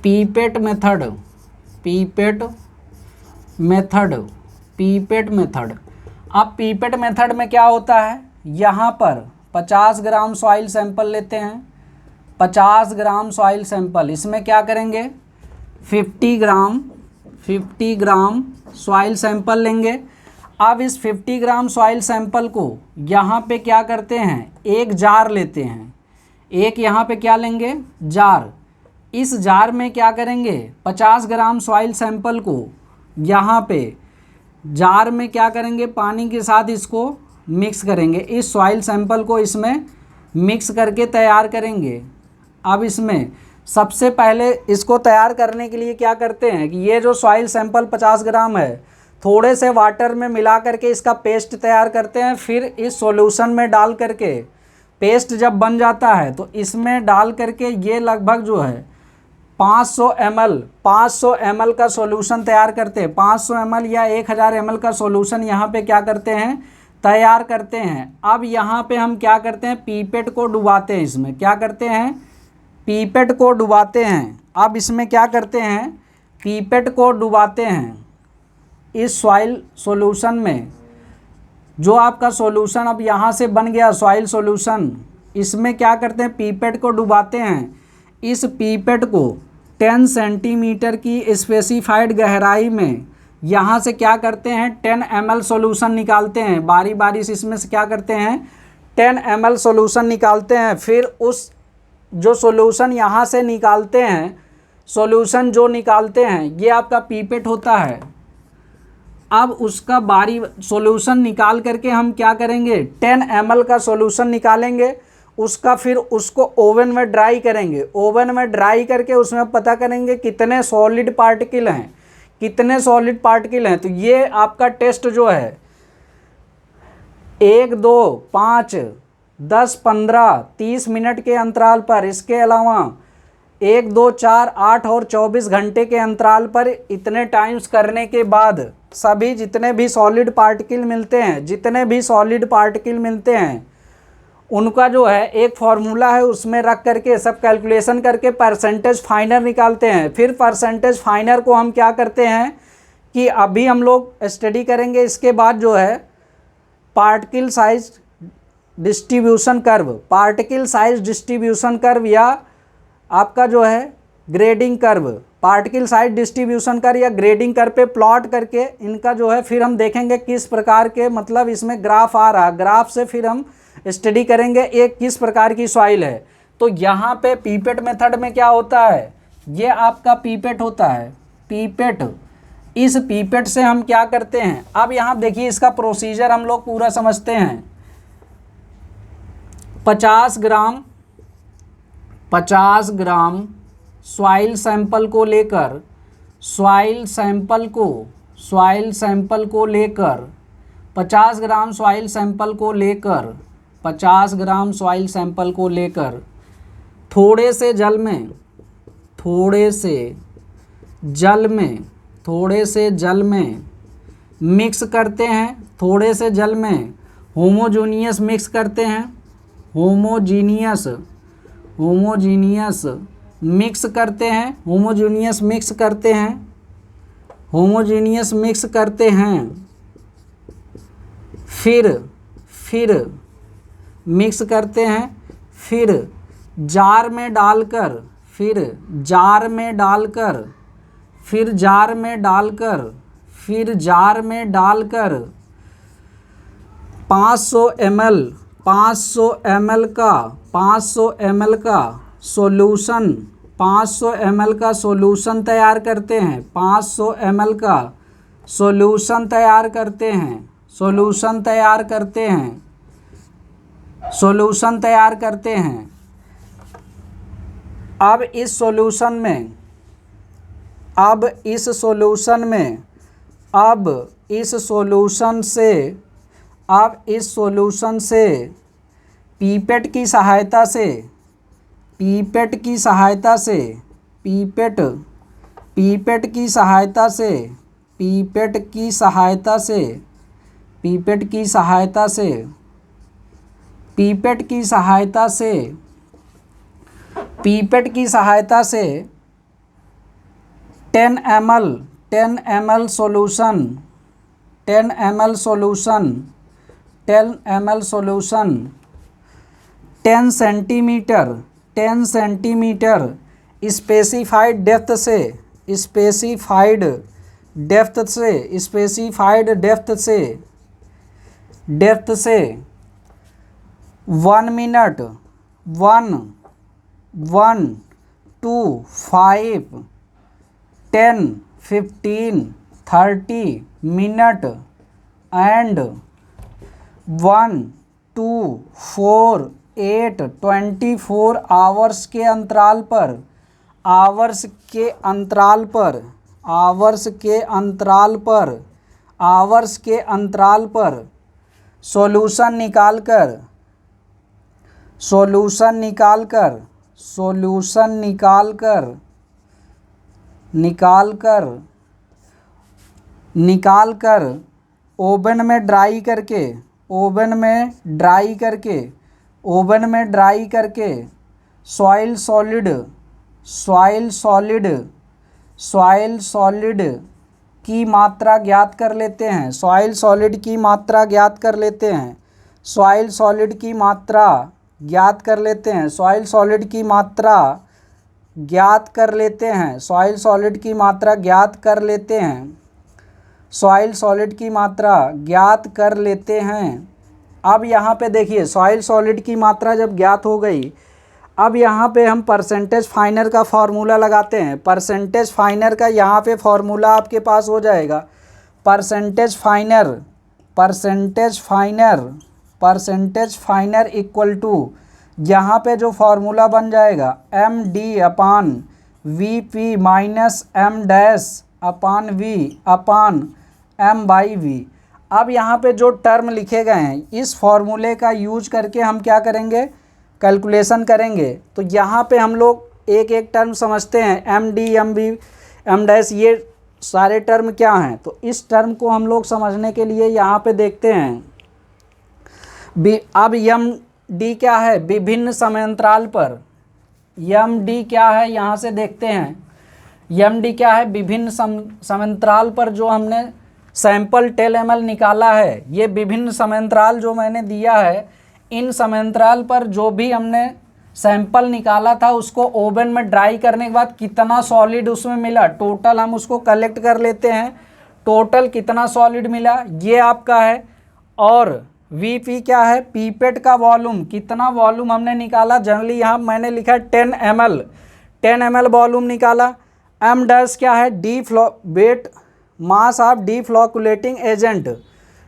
पीपेट मेथड अब पीपेट मेथड में क्या होता है, यहाँ पर 50 ग्राम सॉइल सैंपल लेते हैं। 50 ग्राम सॉइल सैंपल, इसमें क्या करेंगे 50 ग्राम सॉइल सैंपल लेंगे। अब इस 50 ग्राम सॉइल सैंपल को यहाँ पे क्या करते हैं, एक जार लेते हैं। एक यहाँ पे क्या लेंगे, जार। इस जार में क्या करेंगे, 50 ग्राम सॉइल सैंपल को यहाँ पे जार में क्या करेंगे, पानी के साथ इसको मिक्स करेंगे। इस सॉइल सैंपल को इसमें मिक्स करके तैयार करेंगे। अब इसमें सबसे पहले इसको तैयार करने के लिए क्या करते हैं कि ये जो सॉइल सैंपल 50 ग्राम है, थोड़े से वाटर में मिला करके इसका पेस्ट तैयार करते हैं। फिर इस सॉल्यूशन में डाल करके पेस्ट जब बन जाता है तो इसमें डाल करके ये लगभग जो है 500 ml का सॉल्यूशन तैयार करते हैं। 500 ml या 1000 ml का सॉल्यूशन यहाँ पे क्या करते हैं, तैयार करते हैं। अब यहाँ पे हम क्या करते हैं, पीपेट को डुबाते हैं। इसमें क्या करते हैं, पीपेट को डुबाते हैं। अब इसमें क्या करते हैं, पीपेट को डुबाते हैं इस सॉइल सॉल्यूशन में। जो आपका सॉल्यूशन अब यहाँ से बन गया सॉइल सॉल्यूशन, इसमें क्या करते हैं, पीपेट को डुबाते हैं। इस पीपेट को 10 सेंटीमीटर की स्पेसिफाइड गहराई में यहाँ से क्या करते हैं, 10 ml सॉल्यूशन निकालते हैं। बारी बारी से इसमें से क्या करते हैं, 10 ml सॉल्यूशन निकालते हैं। फिर उस जो सॉल्यूशन यहाँ से निकालते हैं, सॉल्यूशन जो निकालते हैं, ये आपका पीपेट होता है। अब उसका बारी सॉल्यूशन निकाल करके हम क्या करेंगे, 10 ml का सॉल्यूशन निकालेंगे। उसका फिर उसको ओवन में ड्राई करेंगे। ओवन में ड्राई करके उसमें पता करेंगे कितने सॉलिड पार्टिकल हैं, तो ये आपका टेस्ट जो है 1, 2, 5, 10, 15, 30 मिनट के अंतराल पर, इसके अलावा 1, 2, 4, 8 और 24 घंटे के अंतराल पर इतने टाइम्स करने के बाद सभी जितने भी सॉलिड पार्टिकल मिलते हैं उनका जो है एक फार्मूला है, उसमें रख करके सब कैलकुलेशन करके परसेंटेज फाइनर निकालते हैं। फिर परसेंटेज फाइनर को हम क्या करते हैं कि अभी हम लोग स्टडी करेंगे। इसके बाद जो है पार्टिकल साइज डिस्ट्रीब्यूशन कर्व या आपका जो है grading curve, particle size distribution curve या ग्रेडिंग कर्व पे प्लॉट करके इनका जो है फिर हम देखेंगे किस प्रकार के, मतलब इसमें ग्राफ आ रहा है, ग्राफ से फिर हम स्टडी करेंगे एक किस प्रकार की सॉइल है। तो यहाँ पे पीपेट मेथड में क्या होता है, ये आपका पीपेट होता है, पीपेट। इस पीपेट से हम क्या करते हैं, अब यहाँ देखिए इसका प्रोसीजर हम लोग पूरा समझते हैं। 50 ग्राम सॉइल सैंपल को लेकर 50 ग्राम सॉइल सैंपल को लेकर थोड़े से जल में मिक्स करते हैं। थोड़े से जल में होमोजीनियस मिक्स करते हैं, होमोजीनियस मिक्स करते हैं, होमोजीनियस मिक्स करते हैं, होमोजीनियस मिक्स करते हैं, फिर मिक्स करते हैं, फिर जार में डालकर, फिर जार में डालकर, फिर जार में डालकर, फिर जार में डालकर 500 ml का सॉल्यूशन, 500 ml का सॉल्यूशन तैयार करते हैं, 500 ml का सॉल्यूशन तैयार करते हैं, सॉल्यूशन तैयार करते हैं, सॉल्यूशन तैयार करते हैं। अब इस सॉल्यूशन में, अब इस सॉल्यूशन में, अब इस सॉल्यूशन से, अब इस सॉल्यूशन से पीपेट की सहायता से, पीपेट की सहायता से, पीपेट की सहायता से, पीपेट की सहायता से, पीपेट की सहायता से, पीपेट की सहायता से, पीपेट की सहायता से 10 ml solution, 10 ml solution, 10 ml solution 10 centimetre specified depth से, स्पेसिफाइड डेप्थ से, स्पेसिफाइड डेप्थ से, डेप्थ से 1 minute, 1 to 5 10 15 30 minute and 1 to 4 8 24 hours के अंतराल पर, आवर्स के अंतराल पर, आवर्स के अंतराल पर, आवर्स के अंतराल पर सॉल्यूशन निकालकर, सॉल्यूशन निकालकर, सॉल्यूशन निकालकर, निकालकर, निकालकर ओवन में ड्राई करके, ओवन में ड्राई करके, ओवन में ड्राई करके soil solid, soil solid, soil solid की मात्रा ज्ञात कर लेते हैं, सॉइल सॉलिड की मात्रा ज्ञात कर लेते हैं, सॉइल सॉलिड की मात्रा ज्ञात कर लेते हैं, सॉइल सॉलिड की मात्रा ज्ञात कर लेते हैं, सॉइल सॉलिड की मात्रा ज्ञात कर लेते हैं, सॉइल सॉलिड की मात्रा ज्ञात कर लेते हैं। अब यहाँ पे देखिए सॉइल सॉलिड की मात्रा जब ज्ञात हो गई, अब यहाँ पे हम परसेंटेज फाइनर का फार्मूला लगाते हैं। परसेंटेज फाइनर का यहाँ पे फार्मूला आपके पास हो जाएगा, percentage finer, percentage finer, percentage finer equal to, यहाँ पे जो फार्मूला बन जाएगा MD upon VP minus M dash upon V upon M/V। अब यहाँ पे जो टर्म लिखे गए हैं, इस फॉर्मूले का यूज करके हम क्या करेंगे, कैलकुलेशन करेंगे। तो यहाँ पे हम लोग एक एक टर्म समझते हैं, MD MV M डैश, ये सारे टर्म क्या हैं। तो इस टर्म को हम लोग समझने के लिए यहाँ पे देखते हैं। अब MD क्या है, विभिन्न समयांतराल पर, MD क्या है यहाँ से देखते हैं। MD क्या है, विभिन्न समयांतराल पर जो हमने सैंपल 10 ml निकाला है, ये विभिन्न समयांतराल जो मैंने दिया है, इन समयांतराल पर जो भी हमने सैंपल निकाला था उसको ओवन में ड्राई करने के बाद कितना सॉलिड उसमें मिला, टोटल हम उसको कलेक्ट कर लेते हैं, टोटल कितना सॉलिड मिला ये आपका है। और VP क्या है, पीपेट का वॉल्यूम, कितना वॉल्यूम हमने निकाला, जनरली यहाँ मैंने लिखा 10 ml, 10 ml वॉल्यूम निकाला। M डैश क्या है, weight mass of deflocculating agent,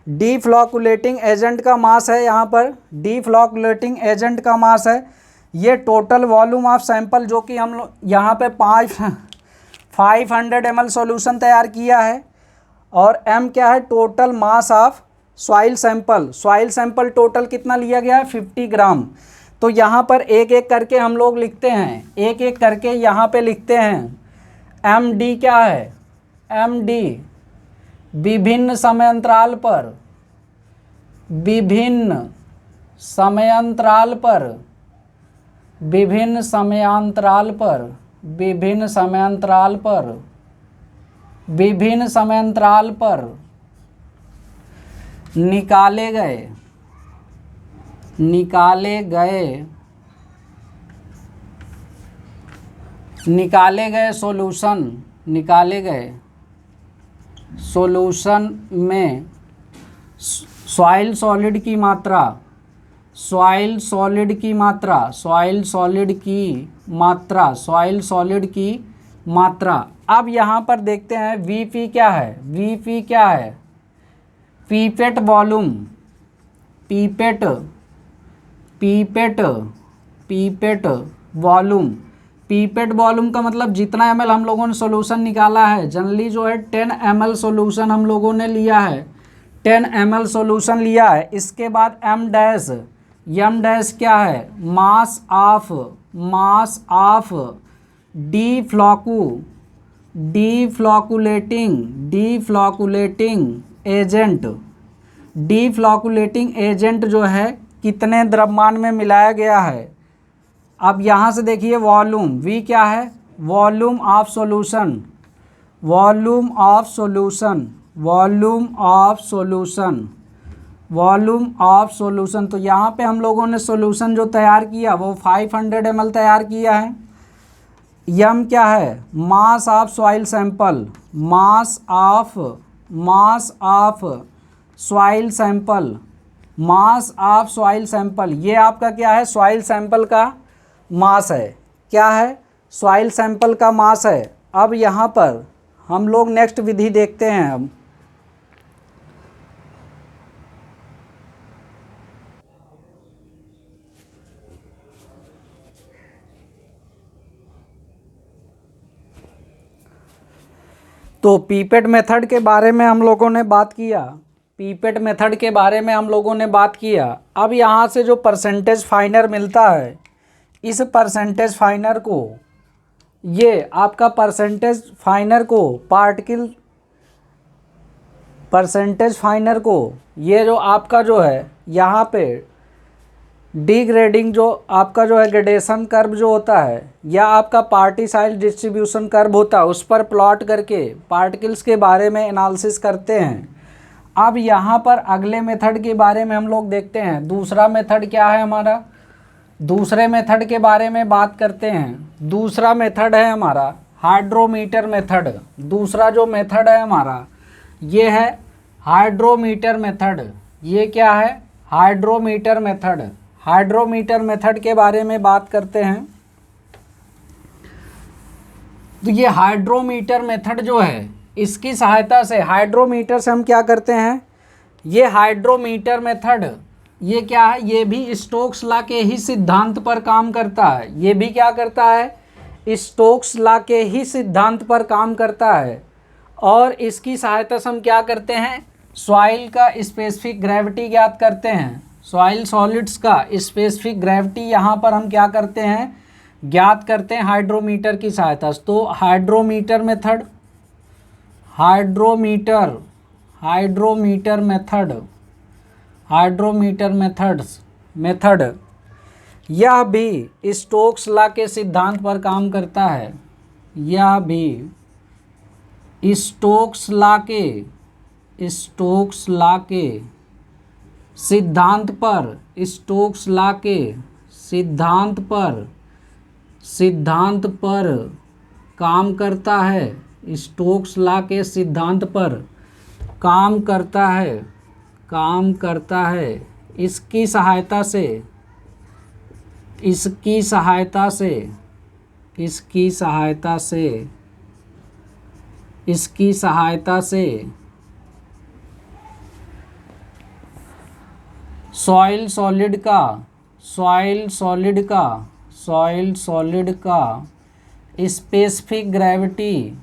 deflocculating agent का मास है यहाँ पर, डीफ्लॉकुलेटिंग एजेंट का मास है। ये टोटल वॉल्यूम ऑफ सैंपल जो कि हम लोग यहाँ पे 500 ml सॉल्यूशन तैयार किया है। और M क्या है, total mass of soil sample, soil sample total कितना लिया गया है, 50 ग्राम। तो यहाँ पर एक एक करके हम लोग लिखते हैं, एक एक करके यहाँ पे लिखते हैं। MD क्या है, MD विभिन्न समय अंतराल पर, विभिन्न समयांतराल पर विभिन्न समयांतराल पर विभिन्न समयांतराल पर विभिन्न समयांतराल पर निकाले गए सॉल्यूशन में सॉइल सॉलिड की मात्रा। अब यहाँ पर देखते हैं Vp क्या है। Vp क्या है? पीपेट वॉल्यूम, पीपेट वॉल्यूम का मतलब जितना ml हम लोगों ने सॉल्यूशन निकाला है। जनरली जो है 10 ml सॉल्यूशन हम लोगों ने लिया है, 10 ml सॉल्यूशन लिया है। इसके बाद m डैश क्या है? मास ऑफ डीफ्लॉकुलेटिंग एजेंट जो है कितने द्रव्यमान में मिलाया गया है। अब यहाँ से देखिए वॉल्यूम, V क्या है? Volume of solution. तो यहाँ पे हम लोगों ने सॉल्यूशन जो तैयार किया वो 500 ml तैयार किया है। यम क्या है? Mass of soil sample, mass of soil sample. ये आपका क्या है? सॉइल सैंपल का मास है। क्या है? सॉइल सैंपल का मास है। अब यहाँ पर हम लोग नेक्स्ट विधि देखते हैं। अब तो पीपेट मेथड के बारे में हम लोगों ने बात किया। अब यहाँ से जो परसेंटेज फाइनर मिलता है, इस परसेंटेज फाइनर को, ये आपका परसेंटेज फाइनर को ये जो आपका जो है यहाँ पे डिग्रेडिंग जो आपका जो है ग्रेडेशन कर्व जो होता है, या आपका पार्टिसाइल डिस्ट्रीब्यूशन कर्व होता है, उस पर प्लॉट करके पार्टिकल्स के बारे में एनालिसिस करते हैं। अब यहाँ पर अगले मेथड के बारे में हम लोग देखते हैं। दूसरा मेथड क्या है हमारा? दूसरे मेथड के बारे में बात करते हैं। दूसरा मेथड है हमारा हाइड्रोमीटर मेथड। दूसरा जो मेथड है हमारा ये है हाइड्रोमीटर मेथड। ये क्या है? Hydrometer method. हाइड्रोमीटर मेथड के बारे में बात करते हैं। तो ये हाइड्रोमीटर मेथड जो है, इसकी सहायता से हाइड्रोमीटर से हम क्या करते हैं? ये हाइड्रोमीटर मेथड ये क्या है? ये भी स्टोक्स लॉ के ही सिद्धांत पर काम करता है। ये भी क्या करता है? स्टोक्स लॉ के ही सिद्धांत पर काम करता है। और इसकी सहायता से हम क्या करते हैं? सॉइल का स्पेसिफिक ग्रेविटी ज्ञात करते हैं। सॉइल सॉलिड्स का स्पेसिफिक ग्रेविटी यहाँ पर हम क्या करते हैं? ज्ञात करते हैं हाइड्रोमीटर की सहायता से। तो हाइड्रोमीटर मेथड यह भी स्टोक्स लॉ के सिद्धांत पर काम करता है। यह भी स्टोक्स लॉ के सिद्धांत पर काम करता है। स्टोक्स लॉ के सिद्धांत पर काम करता है। इसकी सहायता से सॉइल सॉलिड का स्पेसिफिक ग्रेविटी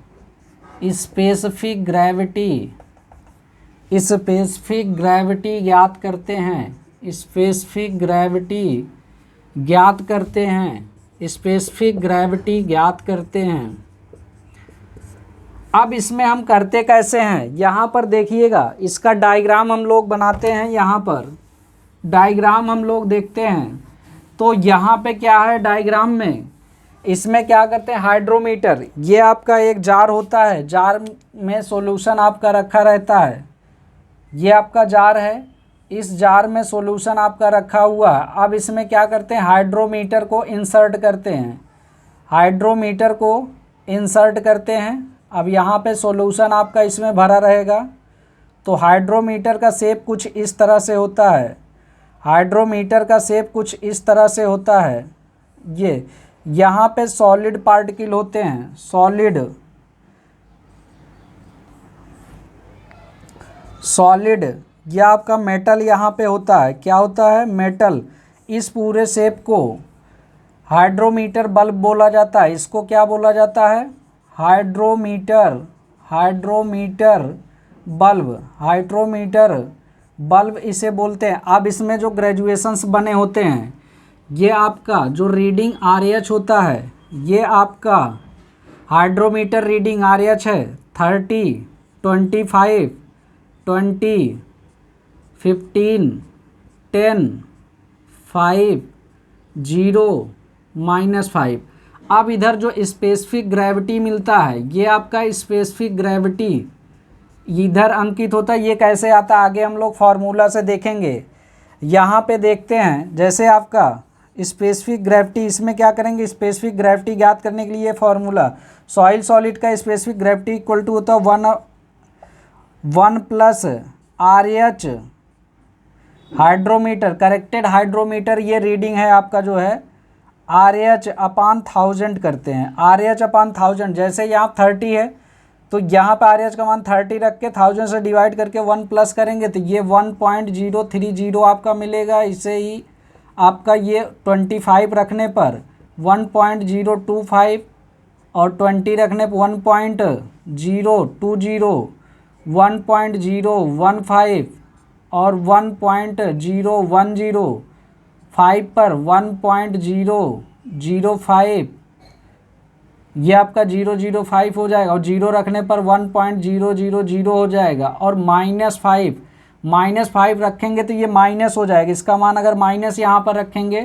ज्ञात करते हैं। अब इसमें हम करते कैसे हैं, यहाँ पर देखिएगा, इसका डायग्राम हम लोग बनाते हैं। यहाँ पर डायग्राम हम लोग देखते हैं तो यहाँ पे क्या है डायग्राम में, इसमें क्या करते हैं, हाइड्रोमीटर, ये आपका एक जार होता है, जार में सॉल्यूशन आपका रखा रहता है, ये आपका जार है, इस जार में सॉल्यूशन आपका रखा हुआ है। अब इसमें क्या करते हैं, हाइड्रोमीटर को इंसर्ट करते हैं, हाइड्रोमीटर को इंसर्ट करते हैं। अब यहाँ पे सॉल्यूशन आपका इसमें भरा रहेगा। तो हाइड्रोमीटर का शेप कुछ इस तरह से होता है, हाइड्रोमीटर का शेप कुछ इस तरह से होता है। ये यहाँ पे सॉलिड पार्टिकल होते हैं, सॉलिड, ये आपका मेटल यहाँ पे होता है, क्या होता है, मेटल। इस पूरे शेप को हाइड्रोमीटर बल्ब बोला जाता है। इसको क्या बोला जाता है, hydrometer, hydrometer bulb, hydrometer bulb इसे बोलते हैं। अब इसमें जो ग्रेजुएशंस बने होते हैं, ये आपका जो रीडिंग RH होता है, ये आपका हाइड्रोमीटर रीडिंग RH है 30, 25, 20, 15, 10, 5, 0, -5। अब इधर जो स्पेसिफिक ग्रेविटी मिलता है, ये आपका स्पेसिफिक ग्रेविटी इधर अंकित होता है। ये कैसे आता है आगे हम लोग फार्मूला से देखेंगे। यहाँ पे देखते हैं, जैसे आपका स्पेसिफिक ग्रेविटी, इसमें क्या करेंगे, स्पेसिफिक ग्रेविटी ज्ञात करने के लिए फार्मूला, सॉइल सॉलिड का स्पेसिफिक ग्रेविटी इक्वल टू होता है 1 + RH हाइड्रोमीटर, करेक्टेड हाइड्रोमीटर, ये रीडिंग है आपका जो है RH/1000 करते हैं, RH/1000। जैसे यहाँ 30 है तो यहाँ पे RH का मान 30 रख के 1000 से डिवाइड करके 1 प्लस करेंगे तो ये 1.030 आपका मिलेगा। इसे ही आपका ये 25 रखने पर 1.025 और 20 रखने पर 1.020, 1.015 और 1.010, 5 पर 1.005, ये आपका 005 हो जाएगा और 0 रखने पर 1.000 हो जाएगा। और -5 रखेंगे तो ये माइनस हो जाएगा। इसका मान अगर माइनस यहाँ पर रखेंगे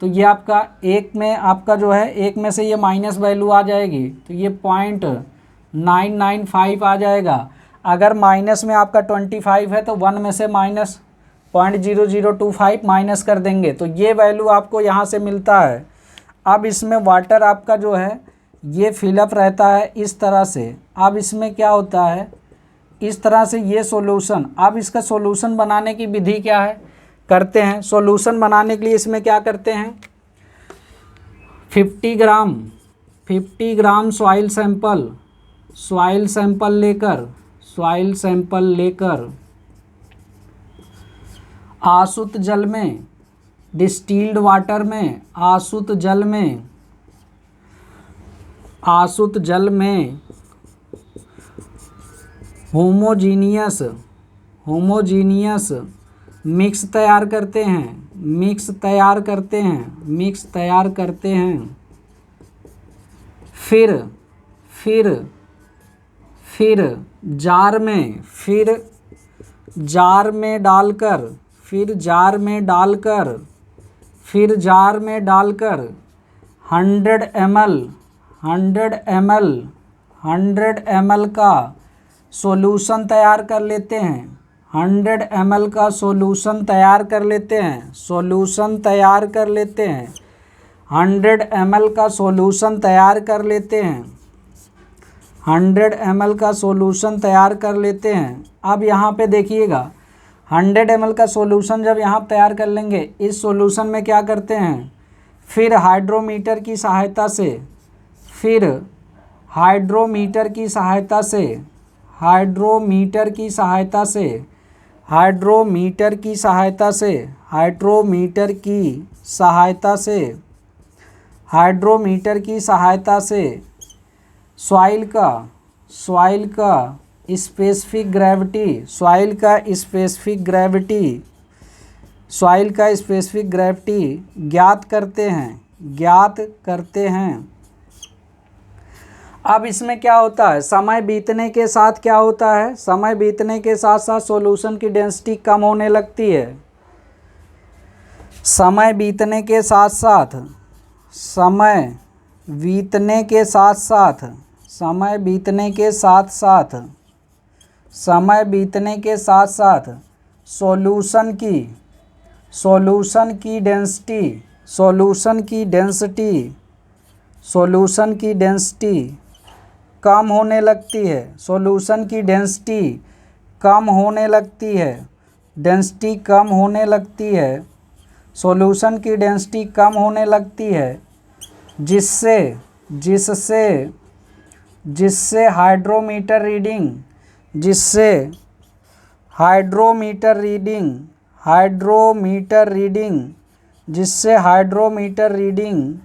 तो ये आपका एक में आपका जो है, एक में से ये माइनस वैल्यू आ जाएगी तो ये 0.995 आ जाएगा। अगर माइनस में आपका 25 है तो 1 में से माइनस 0.0025 माइनस कर देंगे तो ये वैल्यू आपको यहाँ से मिलता है। अब इसमें वाटर आपका जो है ये फिलअप रहता है इस तरह से। अब इसमें क्या होता है, इस तरह से ये सॉल्यूशन। अब इसका सॉल्यूशन बनाने की विधि क्या है, करते हैं। सॉल्यूशन बनाने के लिए इसमें क्या करते हैं, 50 ग्राम सॉइल सैंपल लेकर आसुत जल में, डिस्टिल्ड वाटर में, आसुत जल में होमोजीनियस मिक्स तैयार करते हैं। फिर जार में डालकर 100 ml का सॉल्यूशन तैयार कर लेते हैं। 100 ml का सॉल्यूशन तैयार कर लेते हैं। 100 ml का सॉल्यूशन तैयार कर लेते हैं। 100 ml का सॉल्यूशन तैयार कर लेते हैं। अब यहाँ पे देखिएगा, 100 ml का सॉल्यूशन जब यहाँ तैयार कर लेंगे, इस सॉल्यूशन में क्या करते हैं, फिर हाइड्रोमीटर की सहायता से सॉइल का स्पेसिफिक ग्रेविटी ज्ञात करते हैं। अब इसमें क्या होता है, समय बीतने के साथ क्या होता है, समय बीतने के साथ साथ सॉल्यूशन की डेंसिटी कम होने लगती है। समय बीतने के साथ साथ, समय बीतने के साथ साथ, समय बीतने के साथ साथ, समय बीतने के साथ साथ सॉल्यूशन की डेंसिटी, सॉल्यूशन की डेंसिटी कम होने लगती है। सॉल्यूशन की डेंसिटी कम होने लगती है। डेंसिटी कम होने लगती है। सॉल्यूशन की डेंसिटी कम होने लगती है, जिससे जिससे जिससे हाइड्रोमीटर रीडिंग, जिससे हाइड्रोमीटर रीडिंग, जिससे हाइड्रोमीटर रीडिंग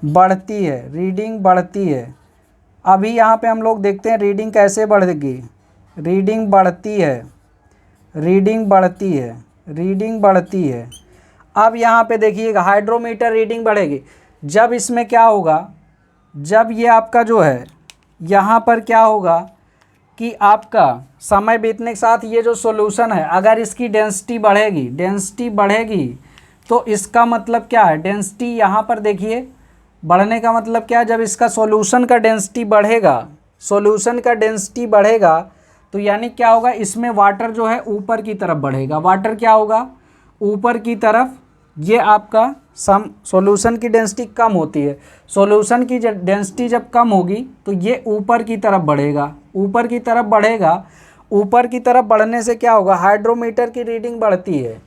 बढ़ती है, रीडिंग बढ़ती है। अभी यहाँ पे हम लोग देखते हैं रीडिंग कैसे बढ़ेगी। रीडिंग बढ़ती है, रीडिंग बढ़ती है, रीडिंग बढ़ती है। अब यहाँ पे देखिएगा हाइड्रोमीटर रीडिंग बढ़ेगी जब इसमें क्या होगा, जब ये आपका जो है यहाँ पर क्या होगा कि आपका समय बीतने के साथ ये जो सॉल्यूशन है, अगर इसकी डेंसिटी बढ़ेगी, डेंसिटी बढ़ेगी तो इसका मतलब क्या है, डेंसिटी यहाँ पर देखिए बढ़ने का मतलब क्या है, जब इसका सॉल्यूशन का डेंसिटी बढ़ेगा, सॉल्यूशन का डेंसिटी बढ़ेगा तो यानी क्या होगा, इसमें वाटर जो है ऊपर की तरफ बढ़ेगा। वाटर क्या होगा, ऊपर की तरफ। ये आपका सॉल्यूशन की डेंसिटी कम होती है। सॉल्यूशन की डेंसिटी जब कम होगी तो ये ऊपर की तरफ बढ़ेगा, ऊपर की तरफ बढ़ेगा। ऊपर की तरफ बढ़ने से क्या होगा, हाइड्रोमीटर की रीडिंग बढ़ती है।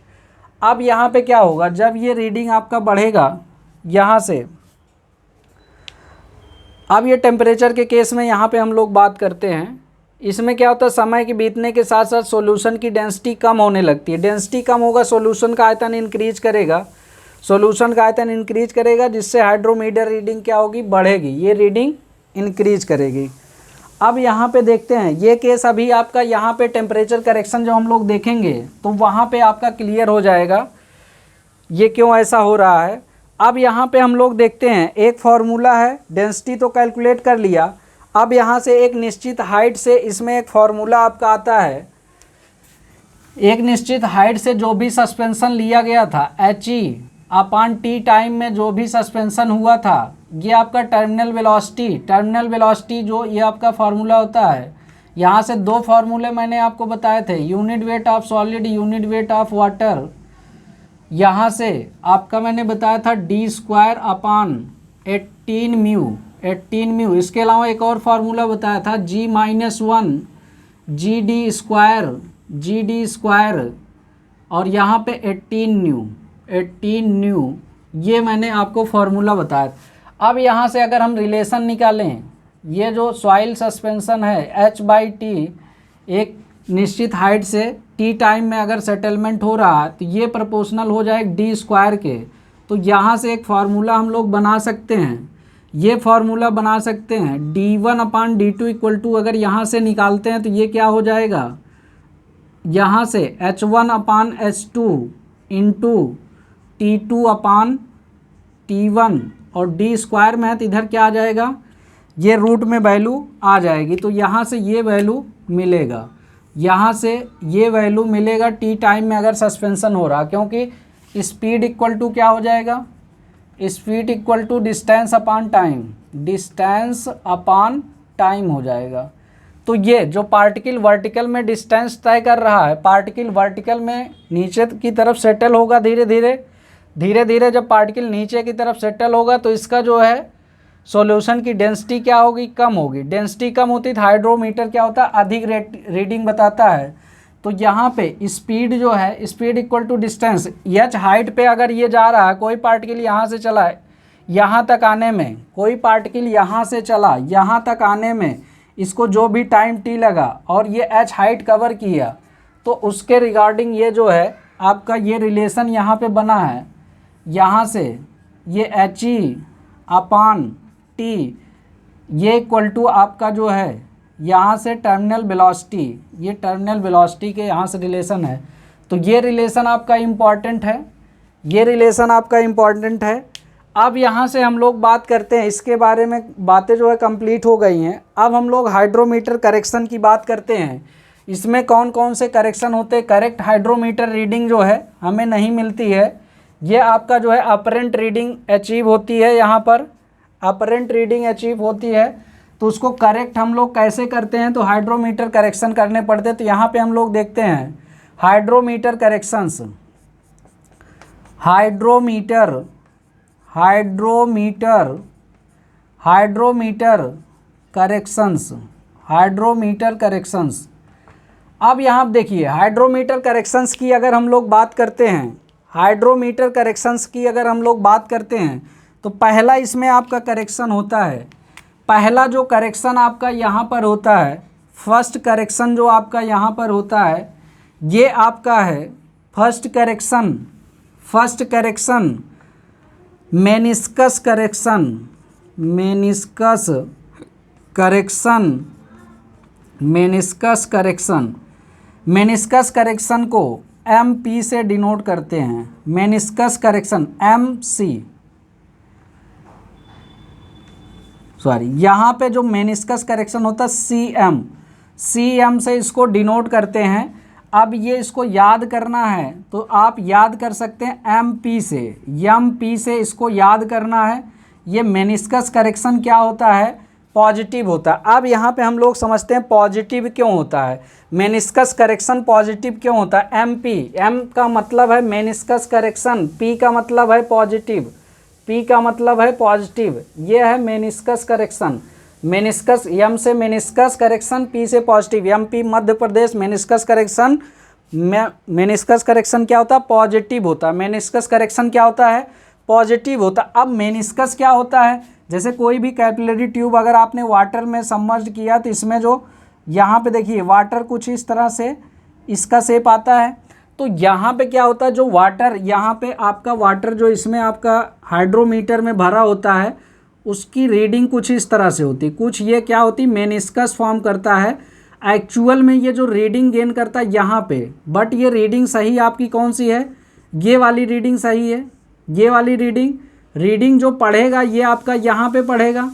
अब यहाँ पे क्या होगा, जब ये रीडिंग आपका बढ़ेगा यहाँ से, अब ये टेम्परेचर के केस में यहाँ पे हम लोग बात करते हैं, इसमें क्या होता है, समय के बीतने के साथ साथ सॉल्यूशन की डेंसिटी कम होने लगती है। डेंसिटी कम होगा, सॉल्यूशन का आयतन इंक्रीज करेगा, सॉल्यूशन का आयतन इंक्रीज करेगा, जिससे हाइड्रोमीटर रीडिंग क्या होगी, बढ़ेगी, ये रीडिंग इंक्रीज करेगी। अब यहाँ पे देखते हैं ये केस, अभी आपका यहाँ पे टेम्परेचर करेक्शन जब हम लोग देखेंगे तो वहाँ पे आपका क्लियर हो जाएगा ये क्यों ऐसा हो रहा है। अब यहाँ पे हम लोग देखते हैं एक फार्मूला है, डेंसिटी तो कैलकुलेट कर लिया। अब यहाँ से एक निश्चित हाइट से इसमें एक फार्मूला आपका आता है, एक निश्चित हाइट से जो भी सस्पेंशन लिया गया था HE/T टाइम में जो भी सस्पेंशन हुआ था, ये आपका टर्मिनल वेलोसिटी जो ये आपका फार्मूला होता है। यहाँ से दो फार्मूले मैंने आपको बताए थे, unit weight of solid, unit weight of water. यहाँ से आपका मैंने बताया था d²/18 म्यू। इसके अलावा एक और फार्मूला बताया था G-1 GD स्क्वायर और यहाँ पे 18 न्यू, ये मैंने आपको फार्मूला बताया। अब यहाँ से अगर हम रिलेशन निकालें, ये जो सॉइल सस्पेंशन है H/T एक निश्चित हाइट से T टाइम में अगर सेटलमेंट हो रहा है तो ये प्रोपोर्शनल हो जाएगा d² के। तो यहाँ से एक फार्मूला हम लोग बना सकते हैं, ये फार्मूला बना सकते हैं d1/d2 इक्वल टू, अगर यहाँ से निकालते हैं तो ये क्या हो जाएगा, यहाँ से H1/H2 इंटू T2/T1 और d² में है तो इधर क्या आ जाएगा, ये रूट में वैल्यू आ जाएगी। तो यहाँ से ये वैल्यू मिलेगा, यहाँ से ये वैल्यू मिलेगा T टाइम में अगर सस्पेंशन हो रहा, क्योंकि स्पीड इक्वल टू क्या हो जाएगा, speed equal to distance upon time हो जाएगा। तो ये जो पार्टिकल वर्टिकल में डिस्टेंस तय कर रहा है, पार्टिकल वर्टिकल में नीचे की तरफ सेटल होगा धीरे धीरे जब पार्टिकल नीचे की तरफ सेटल होगा तो इसका जो है सॉल्यूशन की डेंसिटी क्या होगी, कम होगी। डेंसिटी कम होती तो हाइड्रोमीटर क्या होता है, अधिक रीडिंग बताता है। तो यहाँ पे स्पीड जो है, speed equal to distance, h height पे अगर ये जा रहा है, कोई पार्टिकल यहाँ से चला है, यहाँ तक आने में, कोई पार्टिकल यहाँ से चला यहाँ तक आने में इसको जो भी टाइम t लगा और ये h हाइट कवर किया, तो उसके रिगार्डिंग ये जो है आपका ये रिलेशन यहाँ पे बना है, यहाँ से ये HE/T ये इक्वल टू आपका जो है यहाँ से टर्मिनल वेलोसिटी, ये टर्मिनल वेलोसिटी के यहाँ से रिलेशन है। तो ये रिलेशन आपका इम्पॉर्टेंट है, ये रिलेशन आपका इम्पॉर्टेंट है। अब यहाँ से हम लोग बात करते हैं, इसके बारे में बातें जो है कंप्लीट हो गई हैं। अब हम लोग हाइड्रोमीटर करेक्शन की बात करते हैं। इसमें कौन कौन से करेक्शन होते हैं। करेक्ट हाइड्रोमीटर रीडिंग जो है हमें नहीं मिलती है, ये आपका जो है अपरेंट रीडिंग अचीव होती है। यहाँ पर अपरेंट रीडिंग अचीव होती है, तो उसको करेक्ट हम लोग कैसे करते हैं, तो हाइड्रोमीटर करेक्शन करने पड़ते हैं। तो यहाँ पे हम लोग देखते हैं हाइड्रोमीटर करेक्शंस, हाइड्रोमीटर करेक्शंस। अब यहाँ देखिए हाइड्रोमीटर करेक्शंस की अगर हम लोग बात करते हैं, हाइड्रोमीटर करेक्शंस की अगर हम लोग बात करते हैं, तो पहला इसमें आपका करेक्शन होता है। पहला जो करेक्शन आपका यहाँ पर होता है, फर्स्ट करेक्शन जो आपका यहाँ पर होता है, ये आपका है फर्स्ट करेक्शन मेनिस्कस करेक्शन को MP से डिनोट करते हैं। मेनिस्कस करेक्शन यहाँ पे जो मेनिस्कस करेक्शन होता है CM से इसको डिनोट करते हैं। अब ये इसको याद करना है तो आप याद कर सकते हैं MP से इसको याद करना है। ये मेनिस्कस करेक्शन क्या होता है, पॉजिटिव होता है। अब यहाँ पे हम लोग समझते हैं पॉजिटिव क्यों होता है, मेनिस्कस करेक्शन पॉजिटिव क्यों होता है। M का मतलब है मेनिस्कस करेक्शन, P का मतलब है पॉजिटिव, ये है मेनिस्कस करेक्शन। मेनिस्कस M से मेनिस्कस करेक्शन, P से positive, MP Madhya Pradesh. Meniscus correction क्या होता है, पॉजिटिव होता है। मेनिस्कस करेक्शन क्या होता है, पॉजिटिव होता है। अब मेनिस्कस क्या होता है, जैसे कोई भी कैपिलरी ट्यूब अगर आपने वाटर में सबमर्ज किया, तो इसमें जो यहाँ पे देखिए वाटर कुछ इस तरह से इसका शेप आता है। तो यहाँ पे क्या होता है, जो वाटर यहाँ पे आपका वाटर जो इसमें आपका हाइड्रोमीटर में भरा होता है, उसकी रीडिंग कुछ इस तरह से होती है। कुछ ये क्या होती, मेनिस्कस फॉर्म करता है। एक्चुअल में ये जो रीडिंग गेन करता है यहाँ पे, बट ये रीडिंग सही आपकी कौन सी है, ये वाली रीडिंग सही है। ये वाली रीडिंग जो पढ़ेगा ये आपका यहाँ पे पढ़ेगा।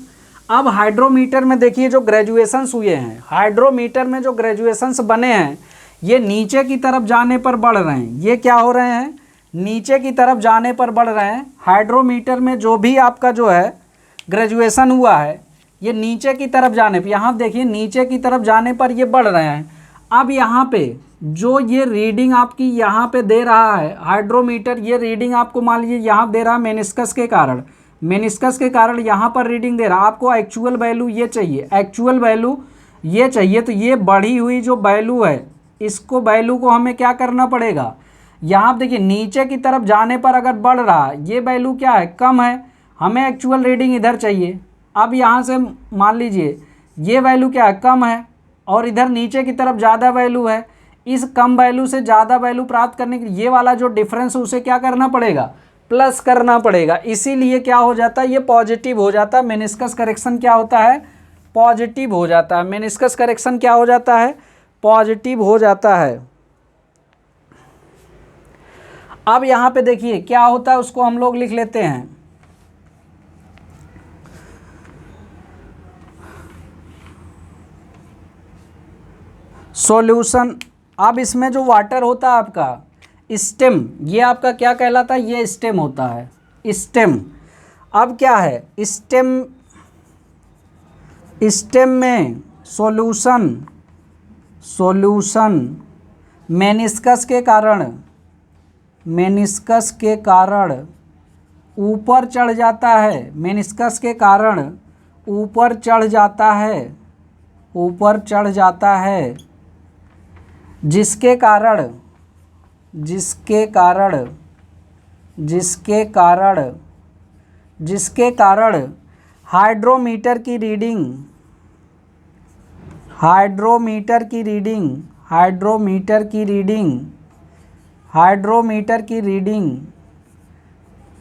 अब हाइड्रोमीटर में देखिए जो ग्रेजुएशंस हुए हैं, हाइड्रोमीटर में जो ग्रेजुएशंस बने हैं, ये नीचे की तरफ जाने पर बढ़ रहे हैं। ये क्या हो रहे हैं, नीचे की तरफ जाने पर बढ़ रहे हैं। हाइड्रोमीटर में जो भी आपका जो है ग्रेजुएशन हुआ है, ये नीचे की तरफ जाने पर, यहाँ देखिए नीचे की तरफ जाने पर ये बढ़ रहे हैं। अब यहाँ पे जो ये रीडिंग आपकी यहाँ पे दे रहा है हाइड्रोमीटर, ये रीडिंग आपको मान लीजिए यहाँ दे रहा है मेनिस्कस के कारण यहाँ पर रीडिंग दे रहा है। आपको एक्चुअल वैल्यू ये चाहिए, तो ये बढ़ी हुई जो वैल्यू है, इसको वैल्यू को हमें क्या करना पड़ेगा, यहाँ देखिए नीचे की तरफ जाने पर अगर बढ़ रहा है, ये वैल्यू क्या है, कम है, हमें एक्चुअल रीडिंग इधर चाहिए। अब यहाँ से मान लीजिए ये वैल्यू क्या है, कम है, और इधर नीचे की तरफ ज़्यादा वैल्यू है। इस कम वैल्यू से ज़्यादा वैल्यू प्राप्त करने के लिए ये वाला जो डिफरेंस है उसे क्या करना पड़ेगा, प्लस करना पड़ेगा। इसीलिए क्या हो जाता है, ये पॉजिटिव हो जाता है। मेनिस्कस करेक्शन क्या होता है, पॉजिटिव हो जाता है। मेनिस्कस करेक्शन क्या हो जाता है, पॉजिटिव हो जाता है। अब यहाँ पे देखिए क्या होता है, उसको हम लोग लिख लेते हैं। सॉल्यूशन। अब इसमें जो वाटर होता है आपका स्टेम, ये आपका क्या कहलाता है, ये स्टेम होता है, स्टेम। अब क्या है, स्टेम में सॉल्यूशन मेनिस्कस के कारण ऊपर चढ़ जाता है, मेनिस्कस के कारण ऊपर चढ़ जाता है, जिसके कारण हाइड्रोमीटर की रीडिंग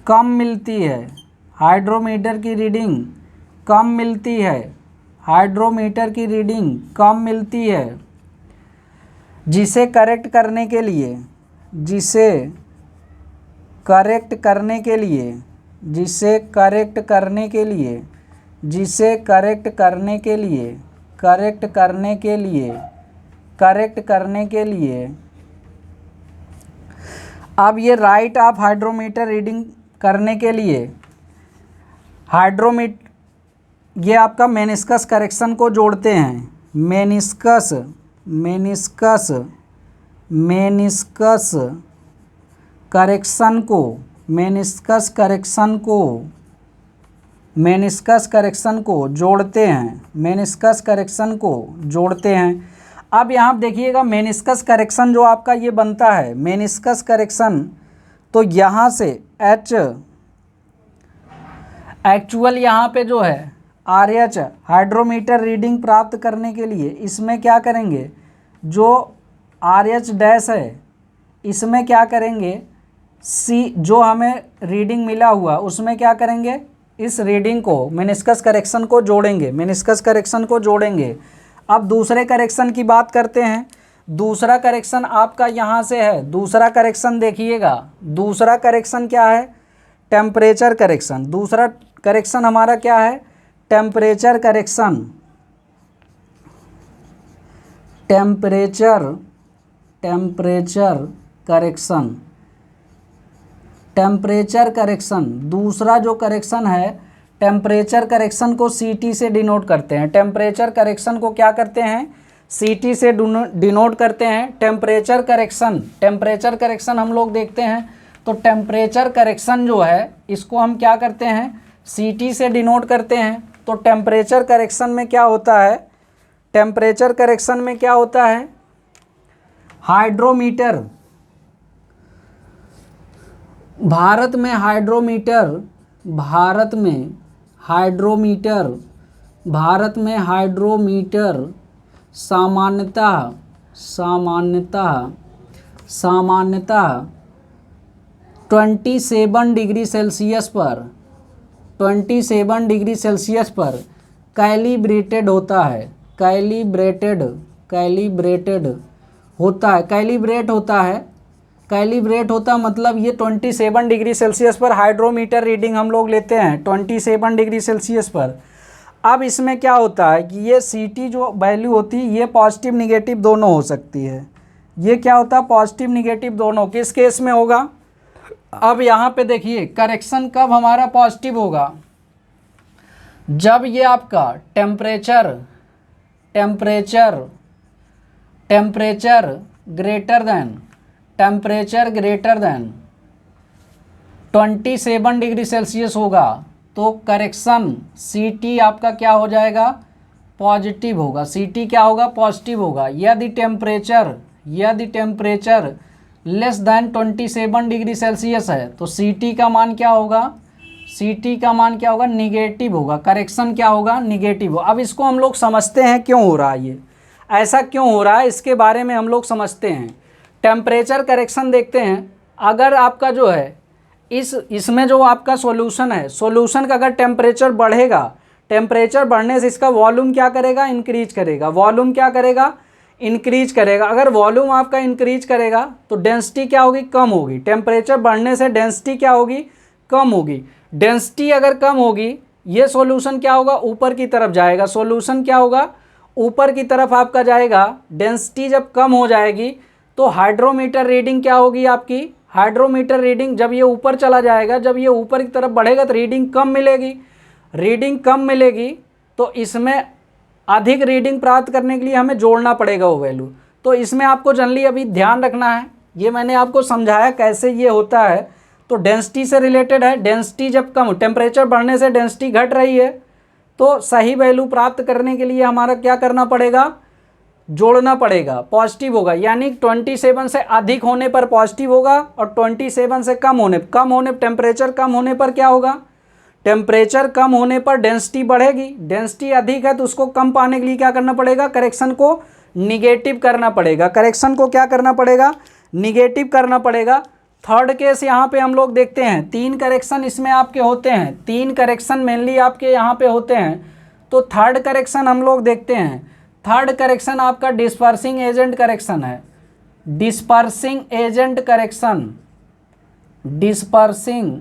कम मिलती है। हाइड्रोमीटर की रीडिंग कम मिलती है, जिसे करेक्ट करने के लिए जिसे करेक्ट करने के लिए, जिसे करेक्ट करने के लिए, करेक्ट करने के लिए, करेक्ट करने के लिए अब ये राइट ऑफ हाइड्रोमीटर रीडिंग करने के लिए ये आपका मेनिस्कस करेक्शन को जोड़ते हैं। मेनिस्कस मेनिस्कस मेनिस्कस करेक्शन को, मेनिस्कस करेक्शन को, मेनिस्कस करेक्शन को जोड़ते हैं, मेनिस्कस करेक्शन को जोड़ते हैं। अब यहाँ आप देखिएगा मेनिस्कस करेक्शन जो आपका ये बनता है, मेनिस्कस करेक्शन, तो यहाँ से एच एक्चुअल यहाँ पे जो है RH हाइड्रोमीटर रीडिंग प्राप्त करने के लिए इसमें क्या करेंगे, जो RH डैश है इसमें क्या करेंगे, C जो हमें रीडिंग मिला हुआ उसमें क्या करेंगे, इस रीडिंग को मेनिस्कस करेक्शन को जोड़ेंगे, मेनिस्कस करेक्शन को जोड़ेंगे। अब दूसरे करेक्शन की बात करते हैं। दूसरा करेक्शन आपका यहाँ से है। दूसरा करेक्शन देखिएगा, दूसरा करेक्शन क्या है, टेम्परेचर करेक्शन। दूसरा करेक्शन हमारा क्या है, temperature correction. Temperature temperature correction, temperature correction. दूसरा जो करेक्शन है टेम्परेचर करेक्शन को CT से डिनोट करते हैं। टेम्परेचर करेक्शन को क्या करते हैं, CT से डिनोट करते हैं। टेम्परेचर करेक्शन, टेम्परेचर करेक्शन हम लोग देखते हैं तो टेम्परेचर करेक्शन जो है इसको हम क्या करते हैं, CT से डिनोट करते हैं। तो टेम्परेचर करेक्शन में क्या होता है, टेम्परेचर करेक्शन में क्या होता है, हाइड्रोमीटर, भारत में हाइड्रोमीटर, भारत में हाइड्रोमीटर, भारत में हाइड्रोमीटर सामान्यतः सामान्यतः सामान्यतः 27 डिग्री सेल्सियस पर, 27 डिग्री सेल्सियस पर कैलिब्रेटेड होता है, कैलिब्रेटेड, कैलिब्रेटेड होता है, कैलिब्रेट होता है, कैलिब्रेट होता मतलब ये 27 डिग्री सेल्सियस पर हाइड्रोमीटर रीडिंग हम लोग लेते हैं 27 डिग्री सेल्सियस पर। अब इसमें क्या होता है कि ये CT जो वैल्यू होती है ये पॉजिटिव निगेटिव दोनों हो सकती है। ये क्या होता है, पॉजिटिव निगेटिव दोनों। किस केस में होगा, अब यहाँ पे देखिए करेक्शन कब हमारा पॉजिटिव होगा, जब ये आपका temperature temperature temperature greater than, temperature greater than 27 degree Celsius होगा तो करेक्शन CT आपका क्या हो जाएगा, पॉजिटिव होगा। CT क्या होगा, पॉजिटिव होगा। यदि temperature less than 27 degree Celsius है तो CT का मान क्या होगा, CT का मान क्या होगा, निगेटिव होगा। करेक्शन क्या होगा, निगेटिव हो। अब इसको हम लोग समझते हैं क्यों हो रहा है, ये ऐसा क्यों हो रहा है इसके बारे में हम लोग समझते हैं। टेम्परेचर करेक्शन देखते हैं। अगर आपका जो है इसमें जो आपका सॉल्यूशन है, सॉल्यूशन का अगर टेम्परेचर बढ़ेगा, टेम्परेचर बढ़ने से इसका वॉल्यूम क्या करेगा, इंक्रीज करेगा। वॉल्यूम क्या करेगा, इंक्रीज करेगा। अगर वॉल्यूम आपका इंक्रीज करेगा तो डेंसिटी क्या होगी, कम होगी। टेम्परेचर बढ़ने से डेंसिटी क्या होगी, कम होगी। डेंसिटी अगर कम होगी ये सॉल्यूशन क्या होगा, ऊपर की तरफ जाएगा। सॉल्यूशन क्या होगा, ऊपर की तरफ आपका जाएगा। डेंसिटी जब कम हो जाएगी तो हाइड्रोमीटर रीडिंग क्या होगी आपकी, हाइड्रोमीटर रीडिंग जब ये ऊपर चला जाएगा, जब ये ऊपर की तरफ बढ़ेगा तो रीडिंग कम मिलेगी। रीडिंग कम मिलेगी तो इसमें अधिक रीडिंग प्राप्त करने के लिए हमें जोड़ना पड़ेगा वो वैल्यू। तो इसमें आपको जनरली अभी ध्यान रखना है, ये मैंने आपको समझाया कैसे ये होता है। तो डेंसिटी से रिलेटेड है। डेंसिटी जब कम, टेम्परेचर बढ़ने से डेंसिटी घट रही है तो सही वैल्यू प्राप्त करने के लिए हमारा क्या करना पड़ेगा, जोड़ना पड़ेगा, पॉजिटिव होगा। यानी 27 से अधिक होने पर पॉजिटिव होगा और 27 से कम होने टेम्परेचर कम होने पर क्या होगा, टेम्परेचर कम होने पर डेंसिटी बढ़ेगी। डेंसिटी अधिक है तो उसको कम पाने के लिए क्या करना पड़ेगा, करेक्शन को निगेटिव करना पड़ेगा। करेक्शन को क्या करना पड़ेगा, निगेटिव करना पड़ेगा। थर्ड केस यहाँ पे हम लोग देखते हैं, 3 करेक्शन इसमें आपके होते हैं। 3 करेक्शन मेनली आपके यहाँ पे होते हैं। तो थर्ड करेक्शन हम लोग देखते हैं। थर्ड करेक्शन आपका डिस्पर्सिंग एजेंट करेक्शन है। Dispersing agent correction, dispersing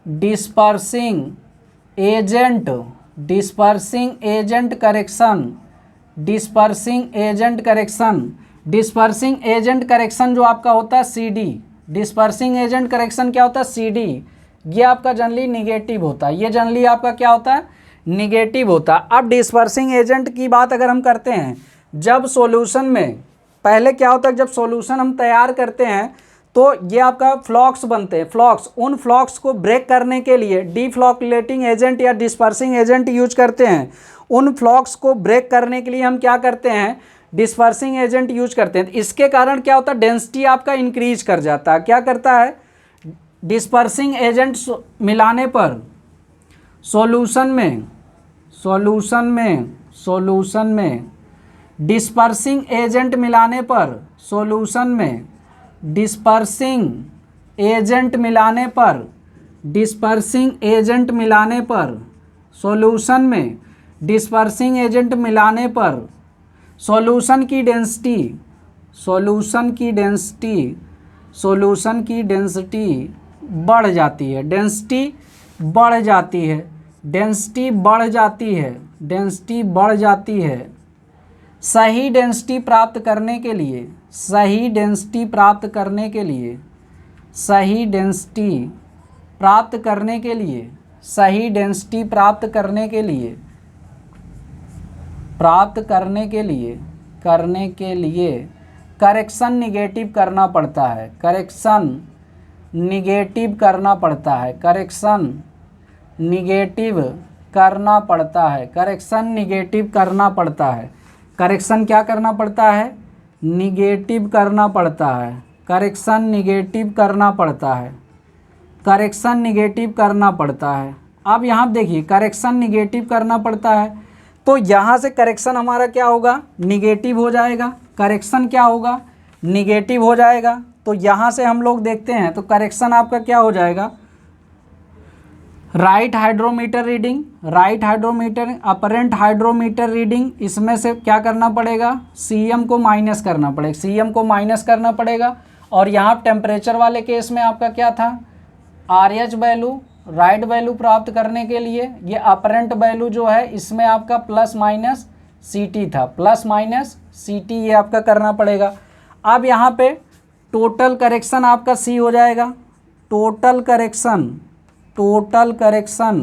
dispersing agent, dispersing agent correction, dispersing agent correction, dispersing agent correction जो आपका होता है CD, डिस्पर्सिंग एजेंट करेक्शन क्या होता है CD, ये आपका जनरली निगेटिव होता है, ये जनरली आपका क्या होता है निगेटिव होता है। अब डिस्पर्सिंग एजेंट की बात अगर हम करते हैं, जब सॉल्यूशन में पहले क्या होता है, जब सॉल्यूशन हम तैयार करते हैं तो ये आपका फ्लॉक्स बनते हैं, फ्लॉक्स, उन फ्लॉक्स को ब्रेक करने के लिए डीफ्लॉकुलेटिंग एजेंट या डिस्पर्सिंग एजेंट यूज करते हैं। उन फ्लॉक्स को ब्रेक करने के लिए हम क्या करते हैं, डिस्पर्सिंग एजेंट यूज करते हैं। इसके कारण क्या होता है, डेंसिटी आपका इंक्रीज कर जाता है। क्या करता है, डिस्पर्सिंग एजेंट मिलाने पर सॉल्यूशन में, सॉल्यूशन में, सॉल्यूशन में डिस्पर्सिंग एजेंट मिलाने पर, सॉल्यूशन में डिस्पर्सिंग एजेंट मिलाने पर, डिस्पर्सिंग एजेंट मिलाने पर, सॉल्यूशन में डिस्पर्सिंग एजेंट मिलाने पर सॉल्यूशन की डेंसिटी, सॉल्यूशन की डेंसिटी, सॉल्यूशन की डेंसिटी बढ़ जाती है, डेंसिटी बढ़ जाती है, डेंसिटी बढ़ जाती है, डेंसिटी बढ़ जाती है। सही डेंसिटी प्राप्त करने के लिए, सही डेंसिटी प्राप्त करने के लिए, सही डेंसिटी प्राप्त करने के लिए, सही डेंसिटी प्राप्त करने के लिए, प्राप्त करने के लिए, करने के लिए करेक्शन निगेटिव करना पड़ता है, करेक्शन निगेटिव करना पड़ता है, करेक्शन निगेटिव करना पड़ता है, करेक्शन निगेटिव करना पड़ता है। करेक्शन क्या करना पड़ता है, निगेटिव करना पड़ता है, करेक्शन निगेटिव करना पड़ता है, करेक्शन निगेटिव करना पड़ता है। अब यहाँ देखिए करेक्शन निगेटिव करना पड़ता है, तो यहाँ से करेक्शन हमारा क्या होगा, निगेटिव हो जाएगा, करेक्शन क्या होगा, निगेटिव हो जाएगा। तो यहाँ से हम लोग देखते हैं तो करेक्शन आपका क्या हो जाएगा, right hydrometer reading, right hydrometer, apparent hydrometer reading, इसमें से क्या करना पड़ेगा, CM को माइनस करना पड़ेगा, CM को माइनस करना पड़ेगा। और यहाँ टेम्परेचर वाले केस में आपका क्या था, RH वैल्यू, राइट वैल्यू प्राप्त करने के लिए ये अपरेंट वैल्यू जो है इसमें आपका प्लस माइनस CT था, प्लस माइनस CT ये आपका करना पड़ेगा। अब यहाँ पे टोटल करेक्शन आपका C हो जाएगा, total correction, total correction,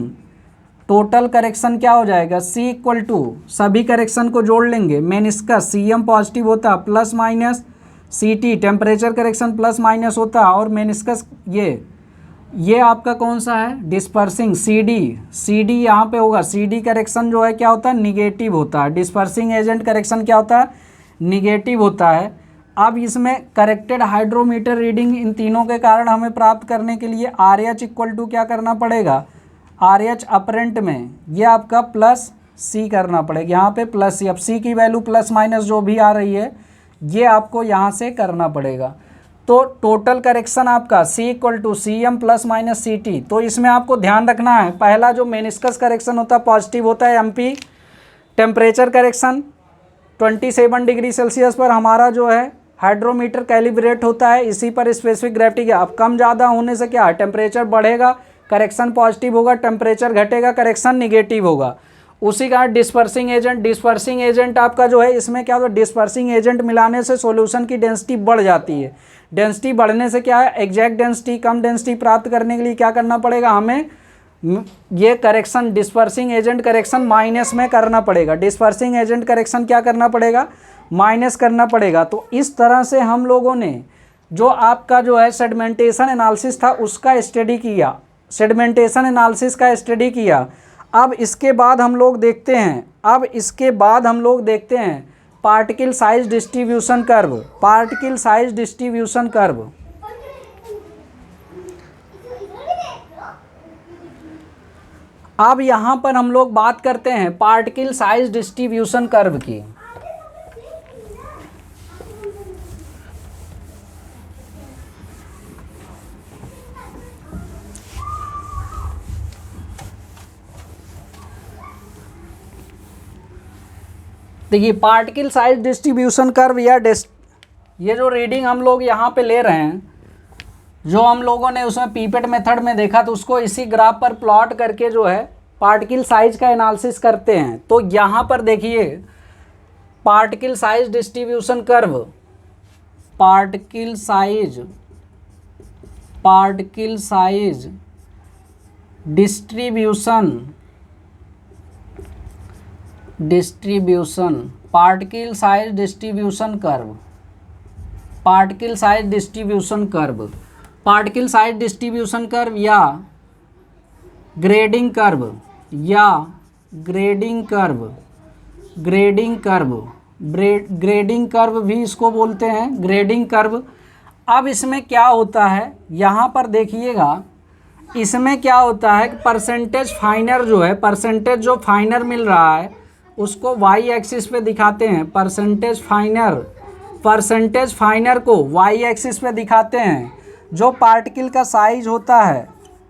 total correction क्या हो जाएगा, C इक्वल टू सभी करेक्शन को जोड़ लेंगे, मेनिस्कस CM पॉजिटिव होता plus minus CT, temperature correction plus minus होता, और मेनिस्कस ये आपका कौन सा है, डिस्पर्सिंग CD, CD यहाँ पे होगा, CD करेक्शन जो है क्या होता है, निगेटिव होता है, डिस्पर्सिंग एजेंट करेक्शन क्या होता है, निगेटिव होता है। अब इसमें करेक्टेड हाइड्रोमीटर रीडिंग इन तीनों के कारण हमें प्राप्त करने के लिए RH इक्वल टू क्या करना पड़ेगा, RH अपरेंट में ये आपका प्लस C करना पड़ेगा, यहाँ पे प्लस C। अब C की वैल्यू प्लस माइनस जो भी आ रही है ये आपको यहाँ से करना पड़ेगा। तो टोटल करेक्शन आपका C equal to CM plus minus CT। तो इसमें आपको ध्यान रखना है, पहला जो मेनिस्कस करेक्शन होता है पॉजिटिव होता है MP, temperature correction 27 degree Celsius पर हमारा जो है हाइड्रोमीटर कैलिब्रेट होता है, इसी पर स्पेसिफिक ग्रेविटी का। अब कम ज़्यादा होने से क्या है, टेम्परेचर बढ़ेगा करेक्शन पॉजिटिव होगा, टेम्परेचर घटेगा करेक्शन निगेटिव होगा। उसी का डिस्पर्सिंग एजेंट, डिस्पर्सिंग एजेंट आपका जो है इसमें क्या होता है, डिस्पर्सिंग एजेंट मिलाने से सॉल्यूशन की डेंसिटी बढ़ जाती है। डेंसिटी बढ़ने से क्या है, एग्जैक्ट डेंसिटी, कम डेंसिटी प्राप्त करने के लिए क्या करना पड़ेगा, हमें ये correction dispersing agent correction minus में करना पड़ेगा, डिस्पर्सिंग एजेंट करेक्शन क्या करना पड़ेगा, माइनस करना पड़ेगा। तो इस तरह से हम लोगों ने जो आपका जो है सेडिमेंटेशन एनालिसिस था उसका स्टडी किया, सेडिमेंटेशन एनालिसिस का स्टडी किया। अब इसके बाद हम लोग देखते हैं, अब इसके बाद हम लोग देखते हैं particle size distribution curve, particle size distribution curve. अब यहाँ पर हम लोग बात करते हैं पार्टिकल साइज डिस्ट्रीब्यूशन कर्व की। देखिए पार्टिकल साइज डिस्ट्रीब्यूशन कर्व या ये जो रीडिंग हम लोग यहाँ पे ले रहे हैं, जो हम लोगों ने उसमें पीपेट मेथड में देखा, तो उसको इसी ग्राफ पर प्लॉट करके जो है पार्टिकल साइज का एनालिसिस करते हैं। तो यहाँ पर देखिए particle size distribution curve, particle size distribution particle size distribution curve, particle size distribution curve, particle size distribution curve या ग्रेडिंग कर्व, या ग्रेडिंग कर्व भी इसको बोलते हैं, ग्रेडिंग कर्व। अब इसमें क्या होता है, यहाँ पर देखिएगा, इसमें क्या होता है कि परसेंटेज फाइनर जो है, परसेंटेज जो फाइनर मिल रहा है उसको वाई एक्सिस पे दिखाते हैं। परसेंटेज फाइनर को वाई एक्सिस पे दिखाते हैं। जो पार्टिकल का साइज होता है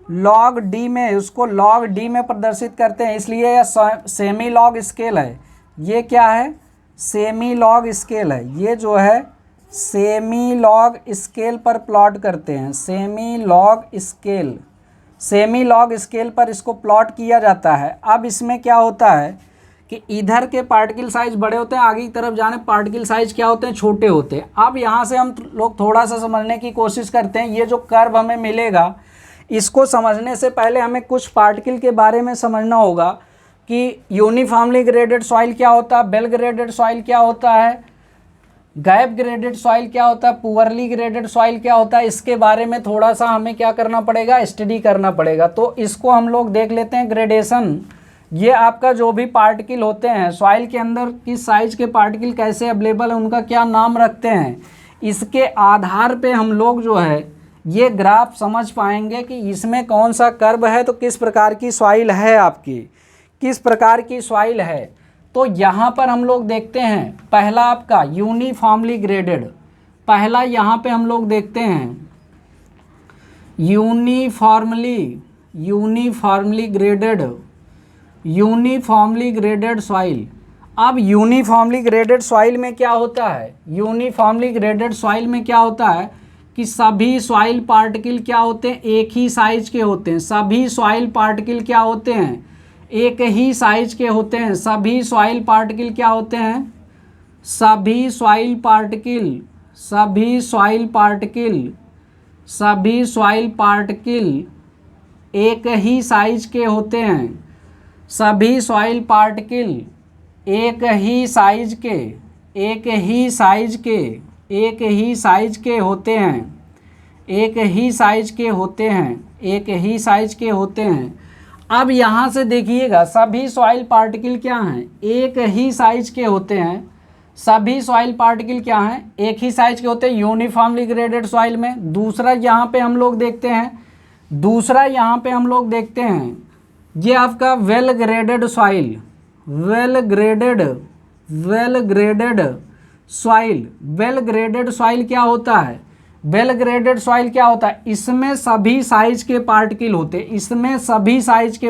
लॉग डी में, उसको लॉग डी में प्रदर्शित करते हैं, इसलिए यह सेमी लॉग स्केल है। ये क्या है, सेमी लॉग स्केल है। ये जो है सेमी लॉग स्केल पर प्लॉट करते हैं, सेमी लॉग स्केल पर इसको प्लॉट किया जाता है। अब इसमें क्या होता है कि इधर के पार्टिकल साइज बड़े होते हैं, आगे की तरफ जाने पार्टिकल साइज क्या होते हैं, छोटे होते हैं। अब यहाँ से हम लोग थोड़ा सा समझने की कोशिश करते हैं। ये जो कर्व हमें मिलेगा, इसको समझने से पहले हमें कुछ पार्टिकल के बारे में समझना होगा कि यूनिफॉर्मली ग्रेडेड सॉइल क्या होता है, वेल ग्रेडेड सॉइल क्या होता है, गैप ग्रेडेड सॉइल क्या होता है, पुअरली ग्रेडेड सॉइल क्या होता है। इसके बारे में थोड़ा सा हमें क्या करना पड़ेगा, स्टडी करना पड़ेगा। तो इसको हम लोग देख लेते हैं, ग्रेडेशन। ये आपका जो भी पार्टिकल होते हैं सॉइल के अंदर, किस साइज के पार्टिकल कैसे अवेलेबल है, उनका क्या नाम रखते हैं, इसके आधार पे हम लोग जो है ये ग्राफ समझ पाएंगे कि इसमें कौन सा कर्व है, तो किस प्रकार की सॉइल है आपकी, किस प्रकार की सॉइल है। तो यहाँ पर हम लोग देखते हैं, पहला आपका यूनिफॉर्मली ग्रेडेड, पहला यहाँ पे हम लोग देखते हैं यूनिफॉर्मली ग्रेडेड सॉइल। अब यूनिफॉर्मली ग्रेडेड सॉइल में क्या होता है, यूनिफॉर्मली ग्रेडेड सॉइल में क्या होता है कि सभी सॉइल पार्टिकल क्या होते हैं, एक ही साइज के होते हैं। सभी सॉइल पार्टिकल क्या होते हैं, एक ही साइज के होते हैं। सभी सॉइल पार्टिकल क्या होते हैं, सभी सॉइल पार्टिकल एक ही साइज के होते हैं। सभी सॉइल पार्टिकल एक ही साइज के होते हैं। अब यहाँ से देखिएगा, सभी सॉइल पार्टिकल क्या हैं, एक ही साइज के होते हैं। सभी सॉइल पार्टिकल क्या हैं, एक ही साइज के होते हैं यूनिफॉर्मली ग्रेडेड सॉइल में। दूसरा यहाँ पे हम लोग देखते हैं, ये आपका well graded soil, well graded soil क्या होता है, वेल ग्रेडेड सॉइल क्या होता है, इसमें सभी साइज के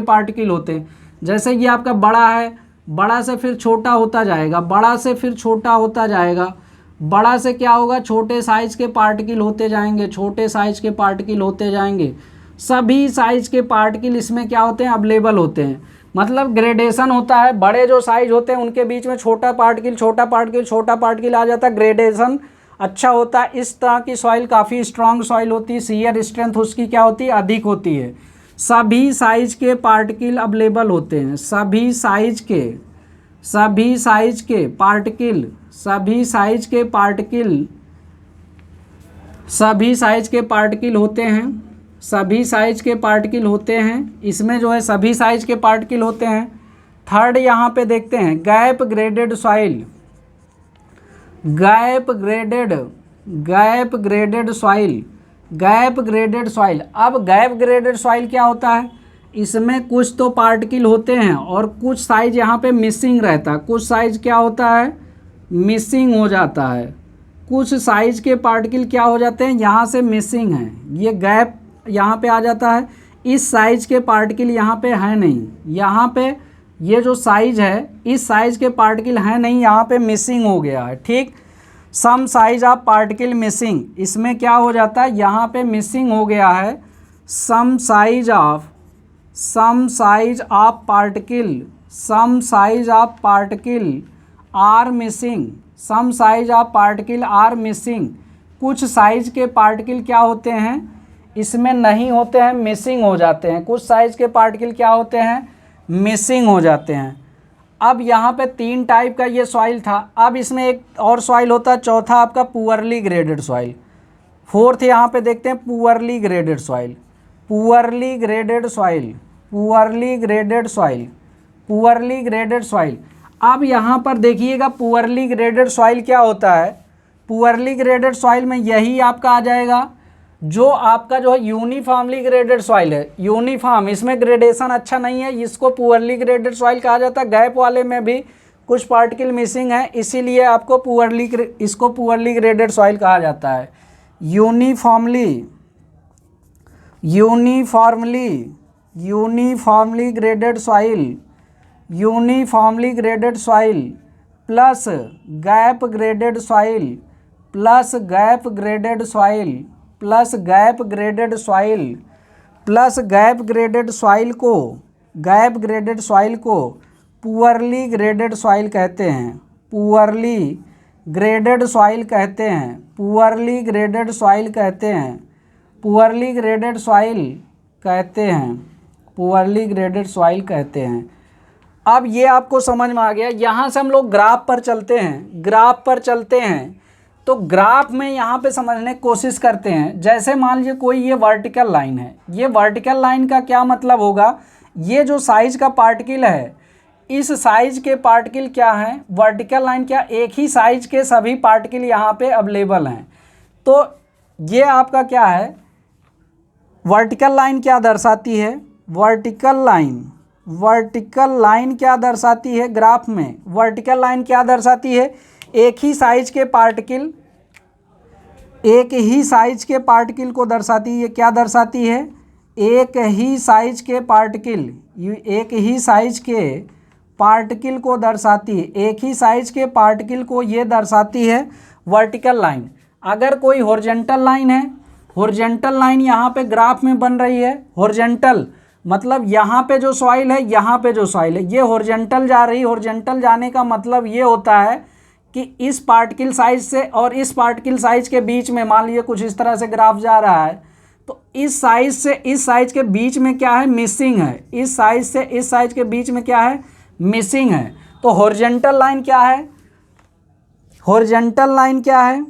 पार्टिकल होते हैं। जैसे ये आपका बड़ा है, बड़ा से फिर छोटा होता जाएगा, बड़ा से फिर छोटा होता जाएगा, बड़ा से क्या होगा, छोटे साइज के पार्टिकल होते जाएंगे, सभी साइज के पार्टिकल इसमें क्या होते हैं, अवेलेबल होते हैं। मतलब ग्रेडेशन होता है, बड़े जो साइज होते हैं उनके बीच में छोटा पार्टिकल आ जाता है, ग्रेडेशन अच्छा होता है। इस तरह की सॉइल काफ़ी स्ट्रांग सॉइल होती है, शियर स्ट्रेंथ उसकी क्या होती है, अधिक होती है। सभी साइज के पार्टिकल अवेलेबल होते हैं, सभी साइज के पार्टिकल होते हैं। इसमें जो है सभी साइज के पार्टिकल होते हैं। थर्ड यहाँ पे देखते हैं गैप ग्रेडेड सॉइल, अब गैप ग्रेडेड सॉइल क्या होता है, इसमें कुछ तो पार्टिकल होते हैं और कुछ साइज यहाँ पे मिसिंग रहता है, कुछ साइज क्या होता है, मिसिंग हो जाता है। कुछ साइज के पार्टिकल क्या हो जाते हैं, यहाँ से मिसिंग है, ये गैप यहाँ पे आ जाता है। इस साइज के पार्टिकल यहाँ पे है नहीं, यहाँ पे ये जो साइज है इस साइज के पार्टिकल है नहीं, यहाँ पे मिसिंग हो गया है। ठीक, सम साइज ऑफ पार्टिकल मिसिंग, इसमें क्या हो जाता है, यहाँ पे मिसिंग हो गया है, some size of particle, some size of particle are missing, some size of particle are missing, कुछ साइज के पार्टिकल क्या होते हैं, इसमें नहीं होते हैं, मिसिंग हो जाते हैं, कुछ साइज के पार्टिकल क्या होते हैं, मिसिंग हो जाते हैं। अब यहाँ पे 3 टाइप का ये सॉइल था, अब इसमें एक और सॉइल होता है, चौथा आपका पुअरली ग्रेडेड सॉइल, फोर्थ यहाँ पे देखते हैं poorly graded soil, poorly graded soil, poorly graded soil, poorly graded soil. अब यहाँ पर देखिएगा पुअरली ग्रेडेड सॉइल क्या होता है, पुअरली ग्रेडेड सॉइल में यही आपका आ जाएगा, जो आपका जो है यूनिफॉर्मली ग्रेडेड सॉइल है, यूनिफॉर्म, इसमें ग्रेडेशन अच्छा नहीं है, इसको पुअरली ग्रेडेड सॉइल कहा जाता है। गैप वाले में भी कुछ पार्टिकल मिसिंग है, इसीलिए आपको इसको पुअरली ग्रेडेड सॉइल कहा जाता है। Uniformly graded soil, uniformly graded soil plus gap graded soil, plus gap graded soil, plus gap graded soil, plus gap graded soil को, गैप ग्रेडेड सॉइल को पुअरली ग्रेडेड सॉइल कहते हैं, poorly graded soil कहते हैं, poorly graded soil कहते हैं, poorly graded soil कहते हैं, पुअरली ग्रेडेड सॉइल कहते हैं। अब ये आपको समझ में आ गया। यहाँ से हम लोग ग्राफ पर चलते हैं, ग्राफ पर चलते हैं, तो ग्राफ में यहाँ पे समझने की कोशिश करते हैं। जैसे मान लीजिए कोई ये वर्टिकल लाइन है, ये वर्टिकल लाइन का क्या मतलब होगा, ये जो साइज का पार्टिकल है, इस साइज के पार्टिकल क्या हैं, वर्टिकल लाइन क्या, एक ही साइज के सभी पार्टिकल यहाँ पे अवेलेबल हैं। तो ये आपका क्या है, वर्टिकल लाइन क्या दर्शाती है, वर्टिकल लाइन, वर्टिकल लाइन क्या दर्शाती है ग्राफ में, वर्टिकल लाइन क्या दर्शाती है, एक ही साइज के पार्टिकल, एक ही साइज के पार्टिकल को दर्शाती है। क्या दर्शाती है, एक ही साइज के पार्टिकल, एक ही साइज के पार्टिकल को दर्शाती है, एक ही साइज के पार्टिकल को ये दर्शाती है वर्टिकल लाइन। अगर कोई हॉरिजॉन्टल लाइन है, हॉरिजॉन्टल लाइन यहाँ पे ग्राफ में बन रही है, हॉरिजॉन्टल मतलब यहाँ पे जो सॉइल है, यहाँ पे जो सॉइल है, ये हॉरिजॉन्टल जा रही है। हॉरिजॉन्टल जाने का मतलब ये होता है कि इस पार्टिकल साइज से और इस पार्टिकल साइज के बीच में, मान लीजिए कुछ इस तरह से ग्राफ जा रहा है, तो इस साइज से इस साइज के बीच में क्या है, मिसिंग है, इस साइज से इस साइज के बीच में क्या है, मिसिंग है। तो हॉरिजॉन्टल लाइन क्या है, हॉरिजॉन्टल लाइन क्या है,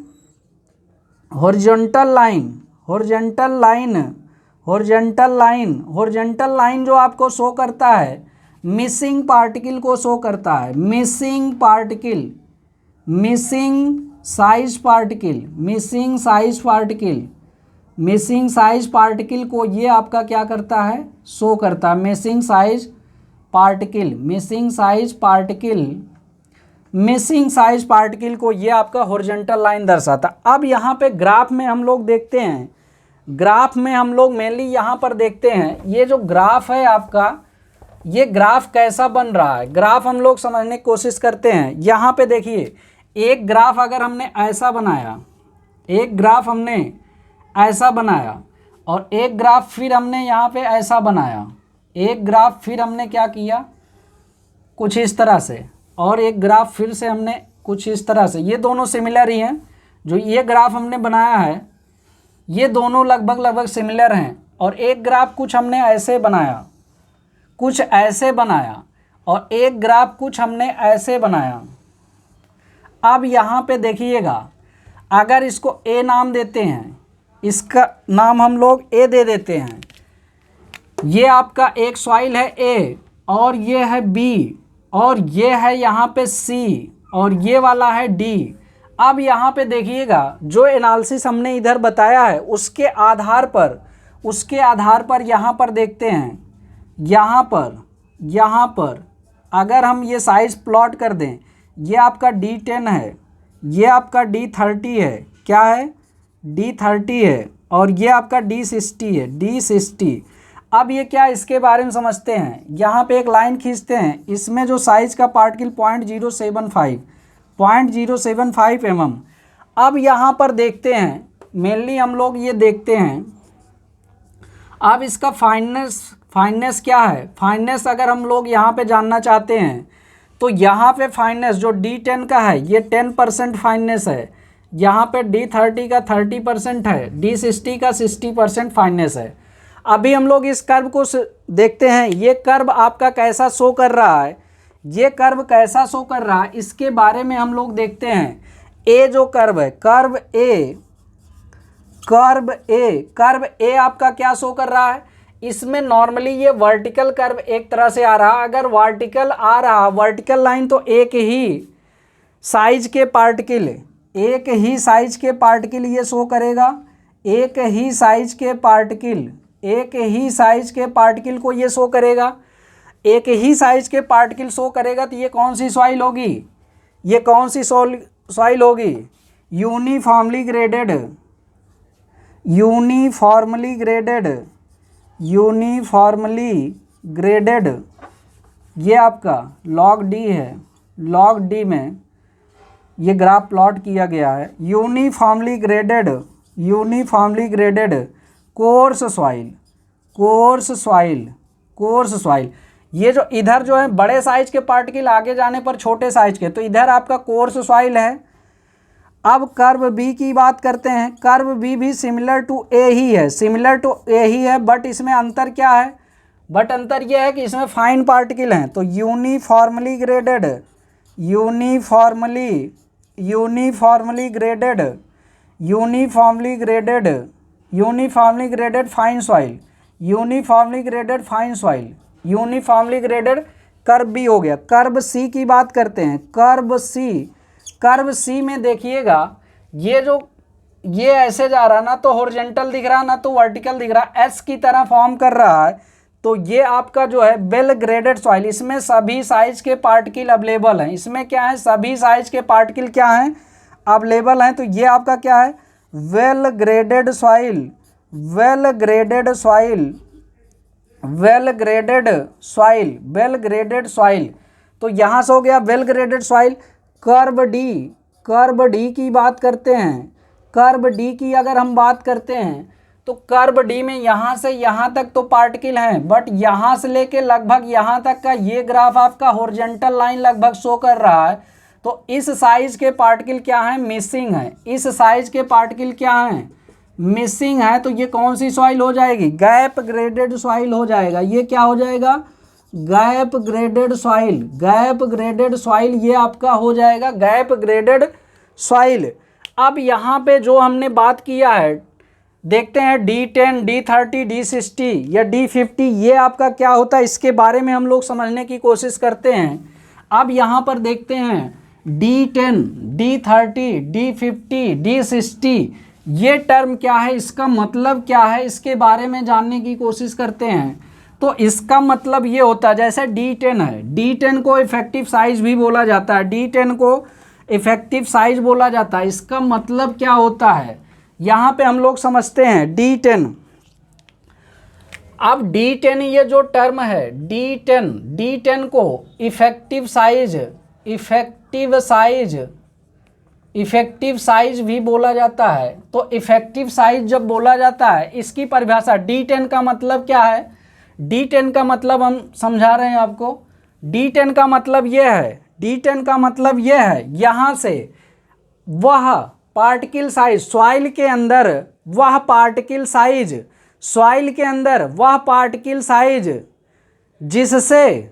horizontal line, horizontal line, horizontal line, horizontal line जो आपको शो करता है मिसिंग पार्टिकल को शो करता है, missing particle, missing size particle, missing size particle, missing size particle को ये आपका क्या करता है, शो करता है, missing size particle, missing size particle, missing size particle को ये आपका हॉरिजॉन्टल लाइन दर्शाता। अब यहाँ पे ग्राफ में हम लोग देखते हैं, ग्राफ में हम लोग मेनली यहाँ पर देखते हैं, ये जो ग्राफ है आपका, ये ग्राफ कैसा बन रहा है, ग्राफ हम लोग समझने की कोशिश करते हैं। यहाँ पे देखिए, एक ग्राफ अगर हमने ऐसा बनाया, एक ग्राफ हमने ऐसा बनाया, और एक ग्राफ फिर हमने यहाँ पे ऐसा बनाया, एक ग्राफ फिर हमने क्या किया कुछ इस तरह से, और एक ग्राफ फिर से हमने कुछ इस तरह से, ये दोनों सिमिलर ही हैं। जो ये ग्राफ हमने बनाया है ये दोनों लगभग सिमिलर हैं। और एक ग्राफ कुछ हमने ऐसे बनाया, कुछ ऐसे बनाया, और एक ग्राफ कुछ हमने ऐसे बनाया। अब यहाँ पे देखिएगा, अगर इसको ए नाम देते हैं, इसका नाम हम लोग ए दे देते हैं, ये आपका एक सॉइल है ए, और ये है बी, और ये है यहाँ पे सी, और ये वाला है डी। अब यहाँ पे देखिएगा, जो एनालिसिस हमने इधर बताया है उसके आधार पर, उसके आधार पर यहाँ पर देखते हैं, यहाँ पर अगर हम ये साइज प्लॉट कर दें, ये आपका D10 है, ये आपका D30 है, क्या है D30 है, और ये आपका D60 है, D60। अब ये क्या, इसके बारे में समझते हैं। यहाँ पे एक लाइन खींचते हैं, इसमें जो साइज का पार्टिकल 0.075 mm। अब यहाँ पर देखते हैं, मेनली हम लोग ये देखते हैं अब इसका फाइननेस क्या है। फाइननेस अगर हम लोग यहाँ पे जानना चाहते हैं तो यहाँ पे फाइननेस जो D10 का है ये 10% फाइननेस है, यहाँ पे D30 का 30% है, D60 का 60% फाइननेस है। अभी हम लोग इस कर्व को देखते हैं, ये कर्व आपका कैसा शो कर रहा है, ये कर्व कैसा शो कर रहा है इसके बारे में हम लोग देखते हैं। ए जो कर्व है, कर्व ए आपका क्या शो कर रहा है, इसमें नॉर्मली ये वर्टिकल कर्व एक तरह से आ रहा। अगर वर्टिकल आ रहा, वर्टिकल लाइन, तो एक ही साइज के पार्टिकल ये शो करेगा, एक ही साइज के पार्टिकल को ये शो करेगा, एक ही साइज के पार्टिकल शो करेगा। तो ये कौन सी सॉइल होगी, ये कौन सी सॉइल होगी, यूनिफॉर्मली ग्रेडेड, ये आपका log D है, log D में ये ग्राफ प्लॉट किया गया है। यूनिफॉर्मली ग्रेडेड कोर्स सॉइल, ये जो इधर जो है बड़े साइज के पार्टिकल, आगे जाने पर छोटे साइज के, तो इधर आपका कोर्स सॉइल है। अब कर्व बी की बात करते हैं। कर्व बी भी सिमिलर टू ए ही है, बट इसमें अंतर क्या है, अंतर यह है कि इसमें फाइन पार्टिकल हैं। तो uniformly graded fine soil, curve B हो गया। कर्व सी की बात करते हैं। कर्व सी में देखिएगा, ये ऐसे जा रहा, ना तो हॉरिजॉन्टल दिख रहा ना तो वर्टिकल दिख रहा, एस की तरह फॉर्म कर रहा है। तो ये आपका जो है वेल ग्रेडेड सॉइल, इसमें सभी साइज के पार्टिकल अवेलेबल हैं। इसमें क्या है, सभी साइज के पार्टिकल क्या हैं, अवेलेबल हैं। तो ये आपका क्या है, वेल ग्रेडेड सॉइल। तो यहाँ से हो गया well graded soil. Curve D की बात करते हैं। कर्व डी की अगर हम बात करते हैं तो कर्व डी में यहाँ से यहाँ तक तो पार्टिकल हैं, बट यहाँ से लेके लगभग यहाँ तक का ये ग्राफ आपका हॉरिजॉन्टल लाइन लगभग शो कर रहा है। तो इस साइज के पार्टिकल क्या हैं, मिसिंग है। इस साइज के पार्टिकल क्या हैं, मिसिंग है। तो ये कौन सी सॉइल हो जाएगी, गैप ग्रेडेड सॉइल हो जाएगा। ये क्या हो जाएगा, गैप ग्रेडेड सॉइल, ये आपका हो जाएगा गैप ग्रेडेड सॉइल। अब यहाँ पे जो हमने बात किया है, देखते हैं D10, D30, D60 या D50, ये आपका क्या होता है, इसके बारे में हम लोग समझने की कोशिश करते हैं। अब यहाँ पर देखते हैं D10, D30, D50, D60, ये टर्म क्या है, इसका मतलब क्या है, इसके बारे में जानने की कोशिश करते हैं। तो इसका मतलब ये होता है, जैसे D10 है, D10 को इफेक्टिव साइज भी बोला जाता है, D10 को इफेक्टिव साइज बोला जाता है। इसका मतलब क्या होता है, यहाँ पे हम लोग समझते हैं D10। अब D10 ये जो टर्म है, D10 को इफेक्टिव साइज भी बोला जाता है। तो इफेक्टिव साइज जब बोला जाता है, इसकी परिभाषा D10 का मतलब क्या है, D10 का मतलब हम समझा रहे हैं आपको। D10 का मतलब यह है, यहाँ से वह पार्टिकल साइज सॉइल के अंदर, वह पार्टिकल साइज जिससे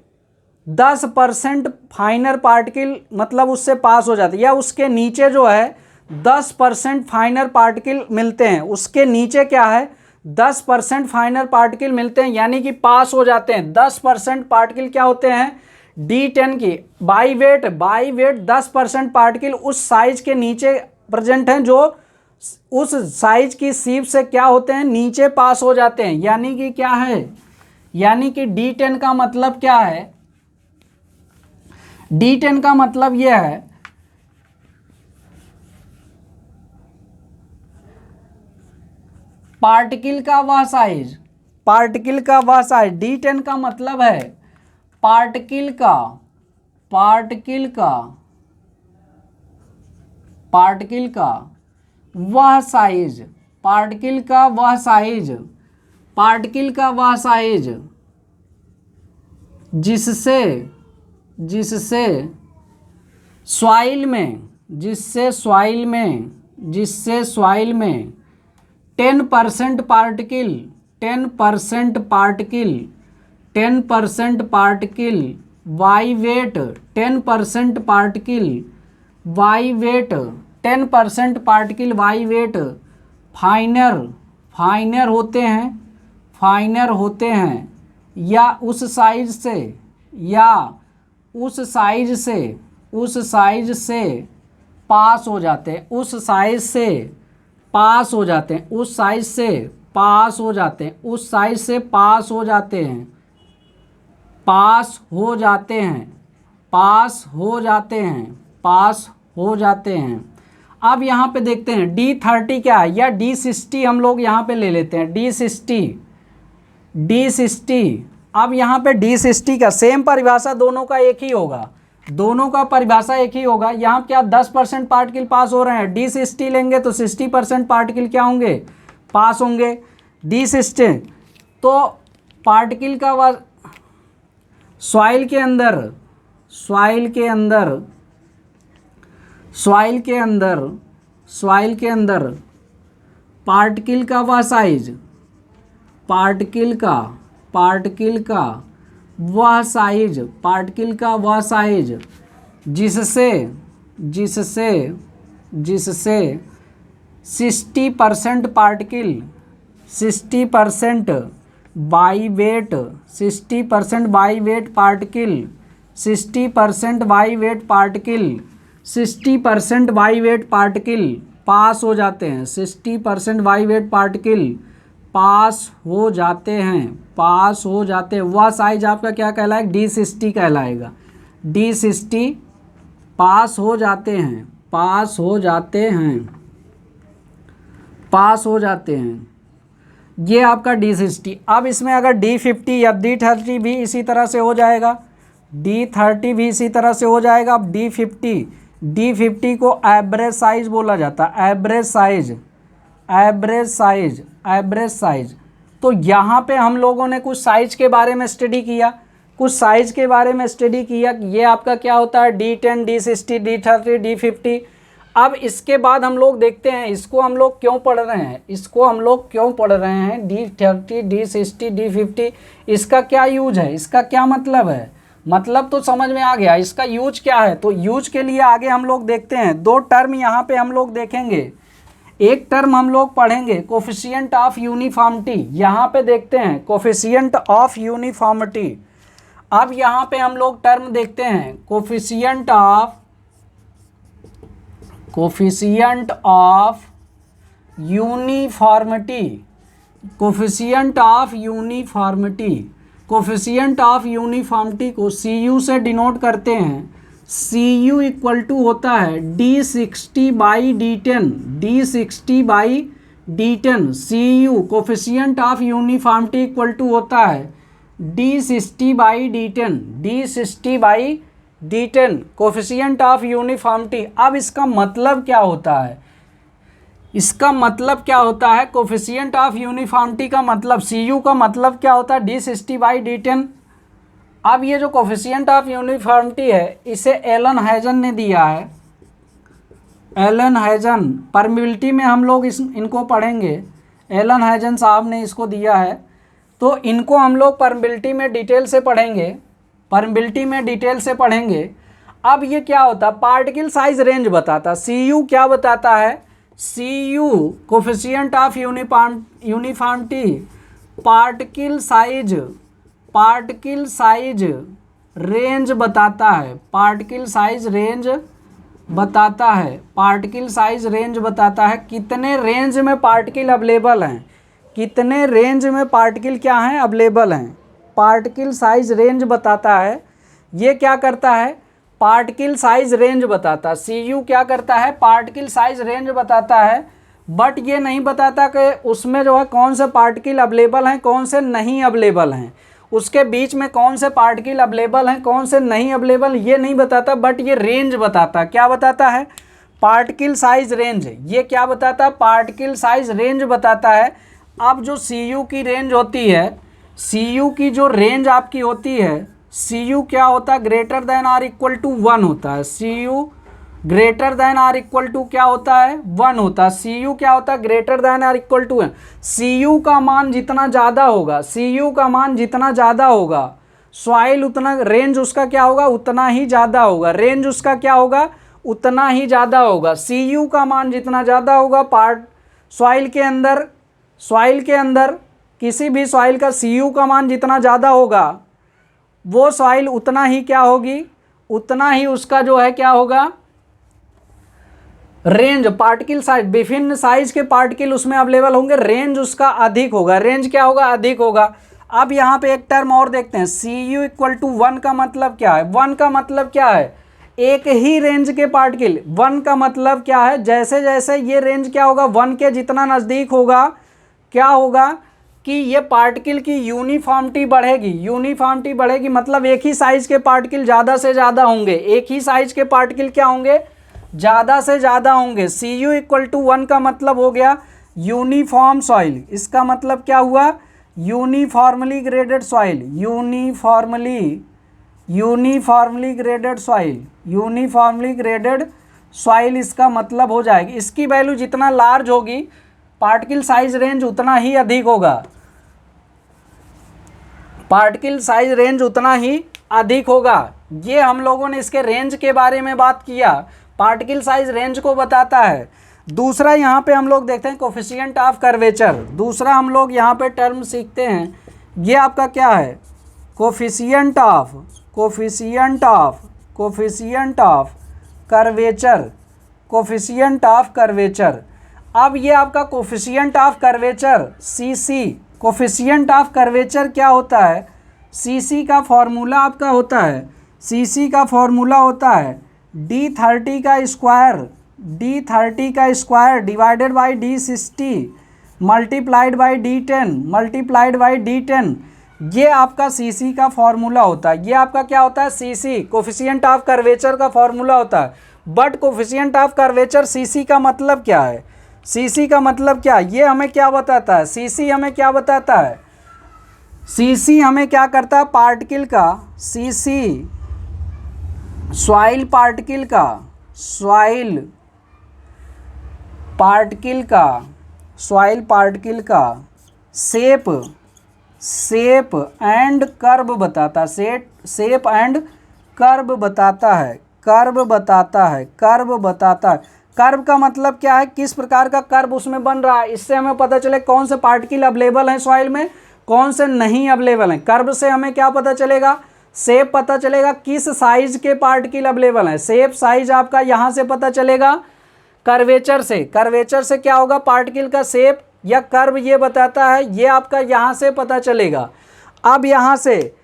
10% फाइनर पार्टिकल मतलब उससे पास हो जाते हैं, या उसके नीचे जो है 10% फाइनर पार्टिकल मिलते हैं, उसके नीचे क्या है 10% फाइनर पार्टिकल मिलते हैं, यानी कि पास हो जाते हैं। 10% पार्टिकल क्या होते हैं, D10 की बाई वेट 10% पार्टिकल उस साइज के नीचे प्रेजेंट हैं, जो उस साइज की सीप से क्या होते हैं, नीचे पास हो जाते हैं। यानी कि क्या है, यानी कि D10 का मतलब क्या है, D10 का मतलब यह है पार्टिकल का वह साइज, D10 का मतलब है पार्टिकल का वह साइज, पार्टिकल का वह साइज, पार्टिकल का वह साइज जिससे सॉइल में 10% by wait 10% particle by wait फाइनर होते हैं या उस साइज से पास हो जाते हैं, उस साइज से पास हो जाते हैं, पास हो जाते हैं। अब यहाँ पे देखते हैं D30 क्या है, या D60 हम लोग यहाँ पे ले लेते हैं, D60। अब यहाँ पे D60 का सेम परिभाषा दोनों का एक ही होगा, यहाँ क्या 10% पार्टिकल पास हो रहे हैं, D60 लेंगे तो 60% पार्टिकल क्या होंगे, पास होंगे। D60 तो पार्टिकल का सॉइल के अंदर पार्टिकल का वह साइज, जिससे 60% बाई वेट पार्टिकल पास हो जाते हैं, 60% बाई वेट पार्टिकल पास हो जाते हैं। वह साइज आपका क्या कहलाएगा, D60 कहलाएगा। D60 पास हो जाते हैं, ये आपका D60। अब इसमें अगर D50 या D30 भी इसी तरह से हो जाएगा, अब D50 को एवरेज साइज बोला जाता है, एवरेज साइज। तो यहाँ पे हम लोगों ने कुछ साइज के बारे में स्टडी किया, कि ये आपका क्या होता है, D10, D60, D30, D50। अब इसके बाद हम लोग देखते हैं इसको हम लोग क्यों पढ़ रहे हैं, D30, D60, D50, इसका क्या यूज है, इसका क्या मतलब है, मतलब तो समझ में आ गया, इसका यूज क्या है। तो यूज के लिए आगे हम लोग देखते हैं, दो टर्म यहाँ पे हम लोग देखेंगे। एक टर्म हम लोग पढ़ेंगे कोफिशिएंट ऑफ यूनिफॉर्मिटी, यहाँ पे देखते हैं कोफिशिएंट ऑफ यूनिफॉर्मिटी। अब यहाँ पे हम लोग टर्म देखते हैं coefficient of uniformity, coefficient of uniformity को CU से डिनोट करते हैं। CU इक्वल टू होता है D60 by D10, CU coefficient of uniformity equal to होता है D60 by D10 coefficient of uniformity. अब इसका मतलब क्या होता है, कोफिशिएंट ऑफ यूनिफॉर्मिटी का मतलब, CU का मतलब क्या होता है, D60 बाई D10। अब ये जो कोफिशिएंट ऑफ यूनिफॉर्मिटी है इसे एलन हैजन ने दिया है, परमिबिलिटी में हम लोग इनको पढ़ेंगे, एलन हैजन साहब ने इसको दिया है, तो इनको हम लोग परमिबिलिटी में डिटेल से पढ़ेंगे। अब ये क्या होता है, पार्टिकल साइज रेंज बताता, CU क्या बताता है, CU coefficient of uniformity particle size range बताता है, पार्टिकल साइज बताता है कितने रेंज में पार्टिकल अवेलेबल हैं, पार्टिकल साइज रेंज बताता है। ये क्या करता है, पार्टिकल साइज रेंज बताता है। CU क्या करता है, पार्टिकल साइज रेंज बताता है, बट ये नहीं बताता कि उसमें जो है कौन से पार्टिकल अवेलेबल हैं, कौन से नहीं अवेलेबल हैं, उसके बीच में कौन से पार्टिकल अवेलेबल हैं, कौन से नहीं अवेलेबल, ये नहीं बताता, बट ये रेंज बताता। क्या बताता है, पार्टिकल साइज रेंज, ये क्या बताता है? पार्टिकल साइज रेंज बताता है। अब जो CU की रेंज होती है, CU की जो रेंज आपकी होती है, CU क्या होता है? Greater than or equal to 1 होता है। CU greater than or equal to क्या होता है? 1 होता है। CU क्या होता है? Greater than or equal to है। CU का मान जितना ज़्यादा होगा, CU का मान जितना ज़्यादा होगा, सॉइल उतना, रेंज उसका क्या होगा? उतना ही ज़्यादा होगा। रेंज उसका क्या होगा? उतना ही ज़्यादा होगा। CU का मान जितना ज़्यादा होगा, सॉइल के अंदर किसी भी सॉइल का CU का मान जितना ज़्यादा होगा, वो सॉइल उतना ही क्या होगी? उतना ही उसका जो है क्या होगा? रेंज, पार्टिकल साइज, विभिन्न साइज के पार्टिकल उसमें अवेलेबल होंगे, रेंज उसका अधिक होगा। रेंज क्या होगा? अधिक होगा। अब यहाँ पे एक टर्म और देखते हैं, CU इक्वल टू 1 का मतलब क्या है? 1 का मतलब क्या है? एक ही रेंज के पार्टिकल। 1 का मतलब क्या है? जैसे जैसे ये रेंज क्या होगा? 1 के जितना नज़दीक होगा, क्या होगा कि ये पार्टिकल की यूनिफॉर्मिटी बढ़ेगी। यूनिफॉर्मिटी बढ़ेगी मतलब एक ही साइज के पार्टिकल ज़्यादा से ज़्यादा होंगे। एक ही साइज के पार्टिकल क्या होंगे? ज़्यादा से ज़्यादा होंगे। CU इक्वल टू 1 का मतलब हो गया यूनिफॉर्म सॉइल। इसका मतलब क्या हुआ? Uniformly graded soil. Uniformly graded soil. Uniformly graded soil इसका मतलब हो जाएगी। इसकी वैल्यू जितना लार्ज होगी, पार्टिकल साइज रेंज उतना ही अधिक होगा। पार्टिकल साइज रेंज उतना ही अधिक होगा। ये हम लोगों ने इसके रेंज के बारे में बात किया। पार्टिकल साइज रेंज को बताता है। दूसरा यहाँ पे हम लोग देखते हैं कोफिशिएंट ऑफ कर्वेचर। दूसरा हम लोग यहाँ पे टर्म सीखते हैं, ये आपका क्या है? Coefficient of curvature. Coefficient of curvature. अब ये आपका coefficient of curvature CC, coefficient of curvature क्या होता है? CC का फॉर्मूला आपका होता है, CC का फॉर्मूला होता है D30 का square divided by D60 multiplied by D10 ये आपका CC का फॉर्मूला होता है। ये आपका क्या होता है? CC, कोफिशिएंट ऑफ कर्वेचर का फॉर्मूला होता है। But coefficient of curvature CC का मतलब क्या है? CC का मतलब क्या? ये हमें क्या बताता है? CC हमें क्या बताता है? CC हमें क्या करता है? पार्टिकल का CC, सॉइल पार्टिकल का शेप एंड कर्व बताता है। शेप एंड कर्व बताता है। कर्व का मतलब क्या है? किस प्रकार का कर्व उसमें बन रहा है, इससे हमें पता चले कौन से पार्टिकल अवेलेबल हैं सॉइल में, कौन से नहीं अवेलेबल हैं। कर्व से हमें क्या पता चलेगा? शेप पता चलेगा, किस साइज के पार्टिकल अवेलेबल हैं। शेप साइज आपका यहाँ से पता चलेगा कर्वेचर से। कर्वेचर से क्या होगा? पार्टिकल का शेप या कर्व ये बताता है, ये आपका यहाँ से पता चलेगा। अब यहाँ से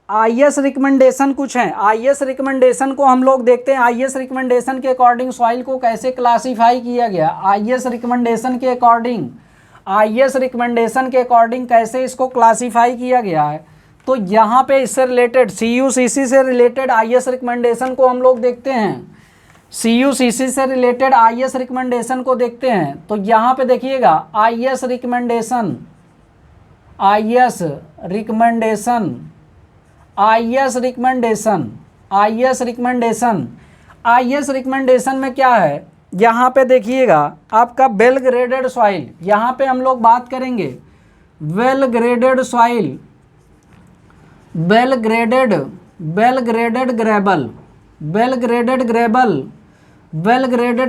IS रिकमेंडेशन कुछ हैं। IS रिकमेंडेशन को हम लोग देखते हैं। IS रिकमेंडेशन के अकॉर्डिंग सॉइल को कैसे क्लासीफाई किया गया? IS रिकमेंडेशन के अकॉर्डिंग कैसे इसको क्लासीफाई किया गया है? तो यहाँ पे इससे रिलेटेड CU/CC से रिलेटेड IS रिकमेंडेशन को हम लोग देखते हैं। CU/CC से रिलेटेड IS रिकमेंडेशन को देखते हैं। तो यहाँ पे देखिएगा IS रिकमेंडेशन में क्या है? यहाँ पे देखिएगा आपका वेल ग्रेडेड सॉइल। यहाँ पे हम लोग बात करेंगे well graded soil, well graded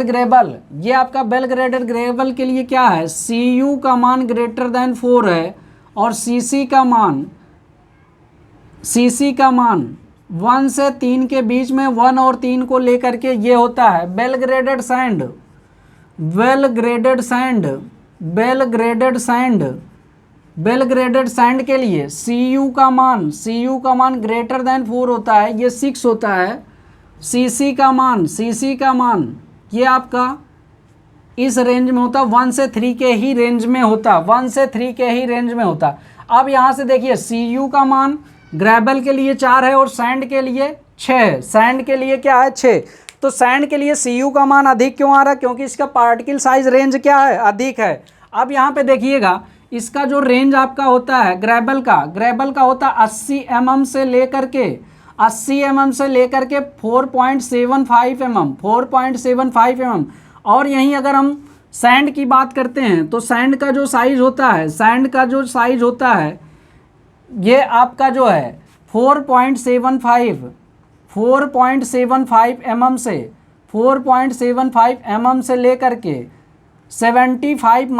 gravel. ये आपका वेल ग्रेडेड ग्रेबल के लिए क्या है? CU का मान ग्रेटर देन 4 है और CC का मान 1 से 3 के बीच में, 1 और 3 को लेकर के ये होता है वेल ग्रेडेड सैंड के लिए CU का मान ग्रेटर देन 4 होता है, ये 6 होता है। CC का मान ये आपका इस रेंज में होता है, 1 से 3 के ही रेंज में होता। अब यहाँ से देखिए CU का मान ग्रेबल के लिए 4 है और सैंड के लिए 6 है। सैंड के लिए क्या है? 6। तो सैंड के लिए Cu का मान अधिक क्यों आ रहा है? क्योंकि इसका पार्टिकल साइज रेंज क्या है? अधिक है। अब यहाँ पे देखिएगा, इसका जो रेंज आपका होता है ग्रेबल का होता है 80 mm से लेकर के 4.75 mm। और यहीं अगर हम सैंड की बात करते हैं तो सैंड का जो साइज होता है ये आपका जो है 4.75 mm से 4.75 mm से लेकर के 75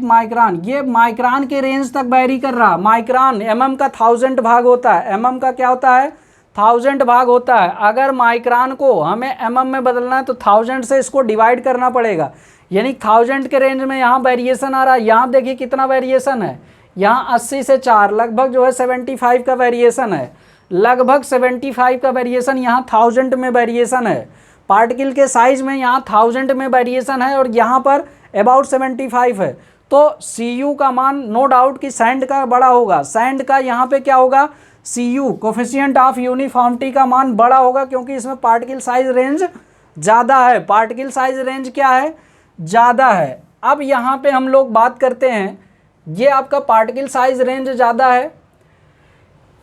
माइक्रान, ये माइक्रान के रेंज तक वैरी कर रहा। माइक्रान mm का 1000 भाग होता है, mm का क्या होता है? 1000 भाग होता है। अगर माइक्रान को हमें mm में बदलना है तो 1000 से इसको डिवाइड करना पड़ेगा, यानी 1000 के रेंज में यहाँ वेरिएशन आ रहा है। यहाँ देखिए कितना वेरिएशन है, यहाँ 80 से 4 लगभग जो है 75 का वेरिएशन है, लगभग 75 का वेरिएशन यहाँ 1000 में वेरिएशन है। पार्टिकल के साइज में यहाँ 1000 में वेरिएशन है और यहाँ पर अबाउट 75 है। तो Cu का मान नो डाउट कि सैंड का बड़ा होगा। सैंड का यहाँ पे क्या होगा? Cu कोफिशिएंट ऑफ यूनिफॉर्मिटी का मान बड़ा होगा, क्योंकि इसमें पार्टिकल साइज रेंज ज़्यादा है। पार्टिकल साइज रेंज क्या है? ज़्यादा है। अब यहाँ पे हम लोग बात करते हैं, ये आपका पार्टिकल साइज रेंज ज़्यादा है,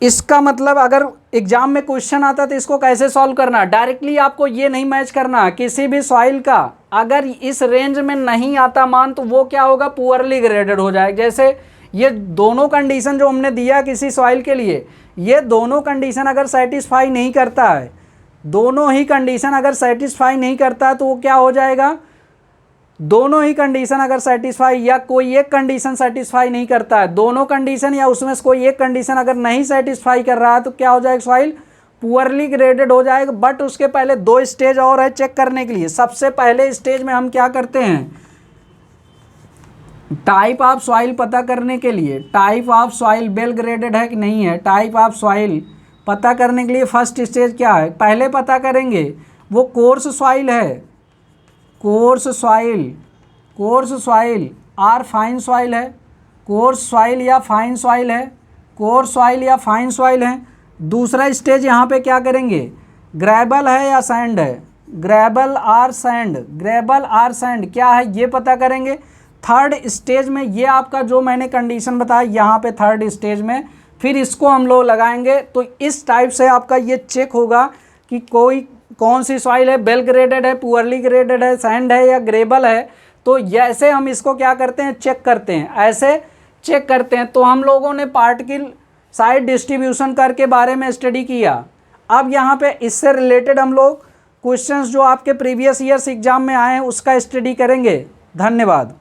इसका मतलब अगर एग्जाम में क्वेश्चन आता तो इसको कैसे सॉल्व करना? डायरेक्टली आपको ये नहीं मैच करना। किसी भी सॉइल का अगर इस रेंज में नहीं आता मान तो वो क्या होगा? पुअरली ग्रेडेड हो जाएगा। जैसे ये दोनों कंडीशन जो हमने दिया किसी सॉइल के लिए, ये दोनों कंडीशन अगर सेटिस्फाई नहीं करता है, दोनों ही कंडीशन अगर सेटिस्फाई नहीं करता है तो वो क्या हो जाएगा? दोनों ही कंडीशन अगर सेटिस्फाई या कोई एक कंडीशन सेटिस्फाई नहीं करता है, दोनों कंडीशन या उसमें से कोई एक कंडीशन अगर नहीं सेटिस्फाई कर रहा है तो क्या हो जाएगा? सॉइल पुअरली ग्रेडेड हो जाएगा। बट उसके पहले 2 स्टेज और है चेक करने के लिए। सबसे पहले स्टेज में हम क्या करते हैं? टाइप ऑफ सॉइल पता करने के लिए, type of soil well graded है कि नहीं है, टाइप ऑफ सॉइल पता करने के लिए फर्स्ट स्टेज क्या है? पहले पता करेंगे वो कोर्स सॉइल है, coarse soil or fine soil है, कोर्स सॉइल या फाइन सॉइल है, कोर्स सॉइल या फाइन सॉइल है। दूसरा स्टेज यहाँ पे क्या करेंगे? ग्रेबल है या सैंड है, ग्रेबल आर सैंड क्या है ये पता करेंगे। थर्ड स्टेज में ये आपका जो मैंने कंडीशन बताया यहाँ पे थर्ड स्टेज में, फिर इसको हम लोग लगाएंगे। तो इस टाइप से आपका ये चेक होगा कि कौन सी सॉइल है, वेल ग्रेडेड है, पुअरली ग्रेडेड है, सैंड है या ग्रेबल है। तो ऐसे हम इसको क्या करते हैं? चेक करते हैं, ऐसे चेक करते हैं। तो हम लोगों ने पार्टिकल साइज डिस्ट्रीब्यूशन करके बारे में स्टडी किया। अब यहाँ पे इससे रिलेटेड हम लोग क्वेश्चंस जो आपके प्रीवियस ईयर्स एग्जाम में आए हैं उसका स्टडी करेंगे। धन्यवाद।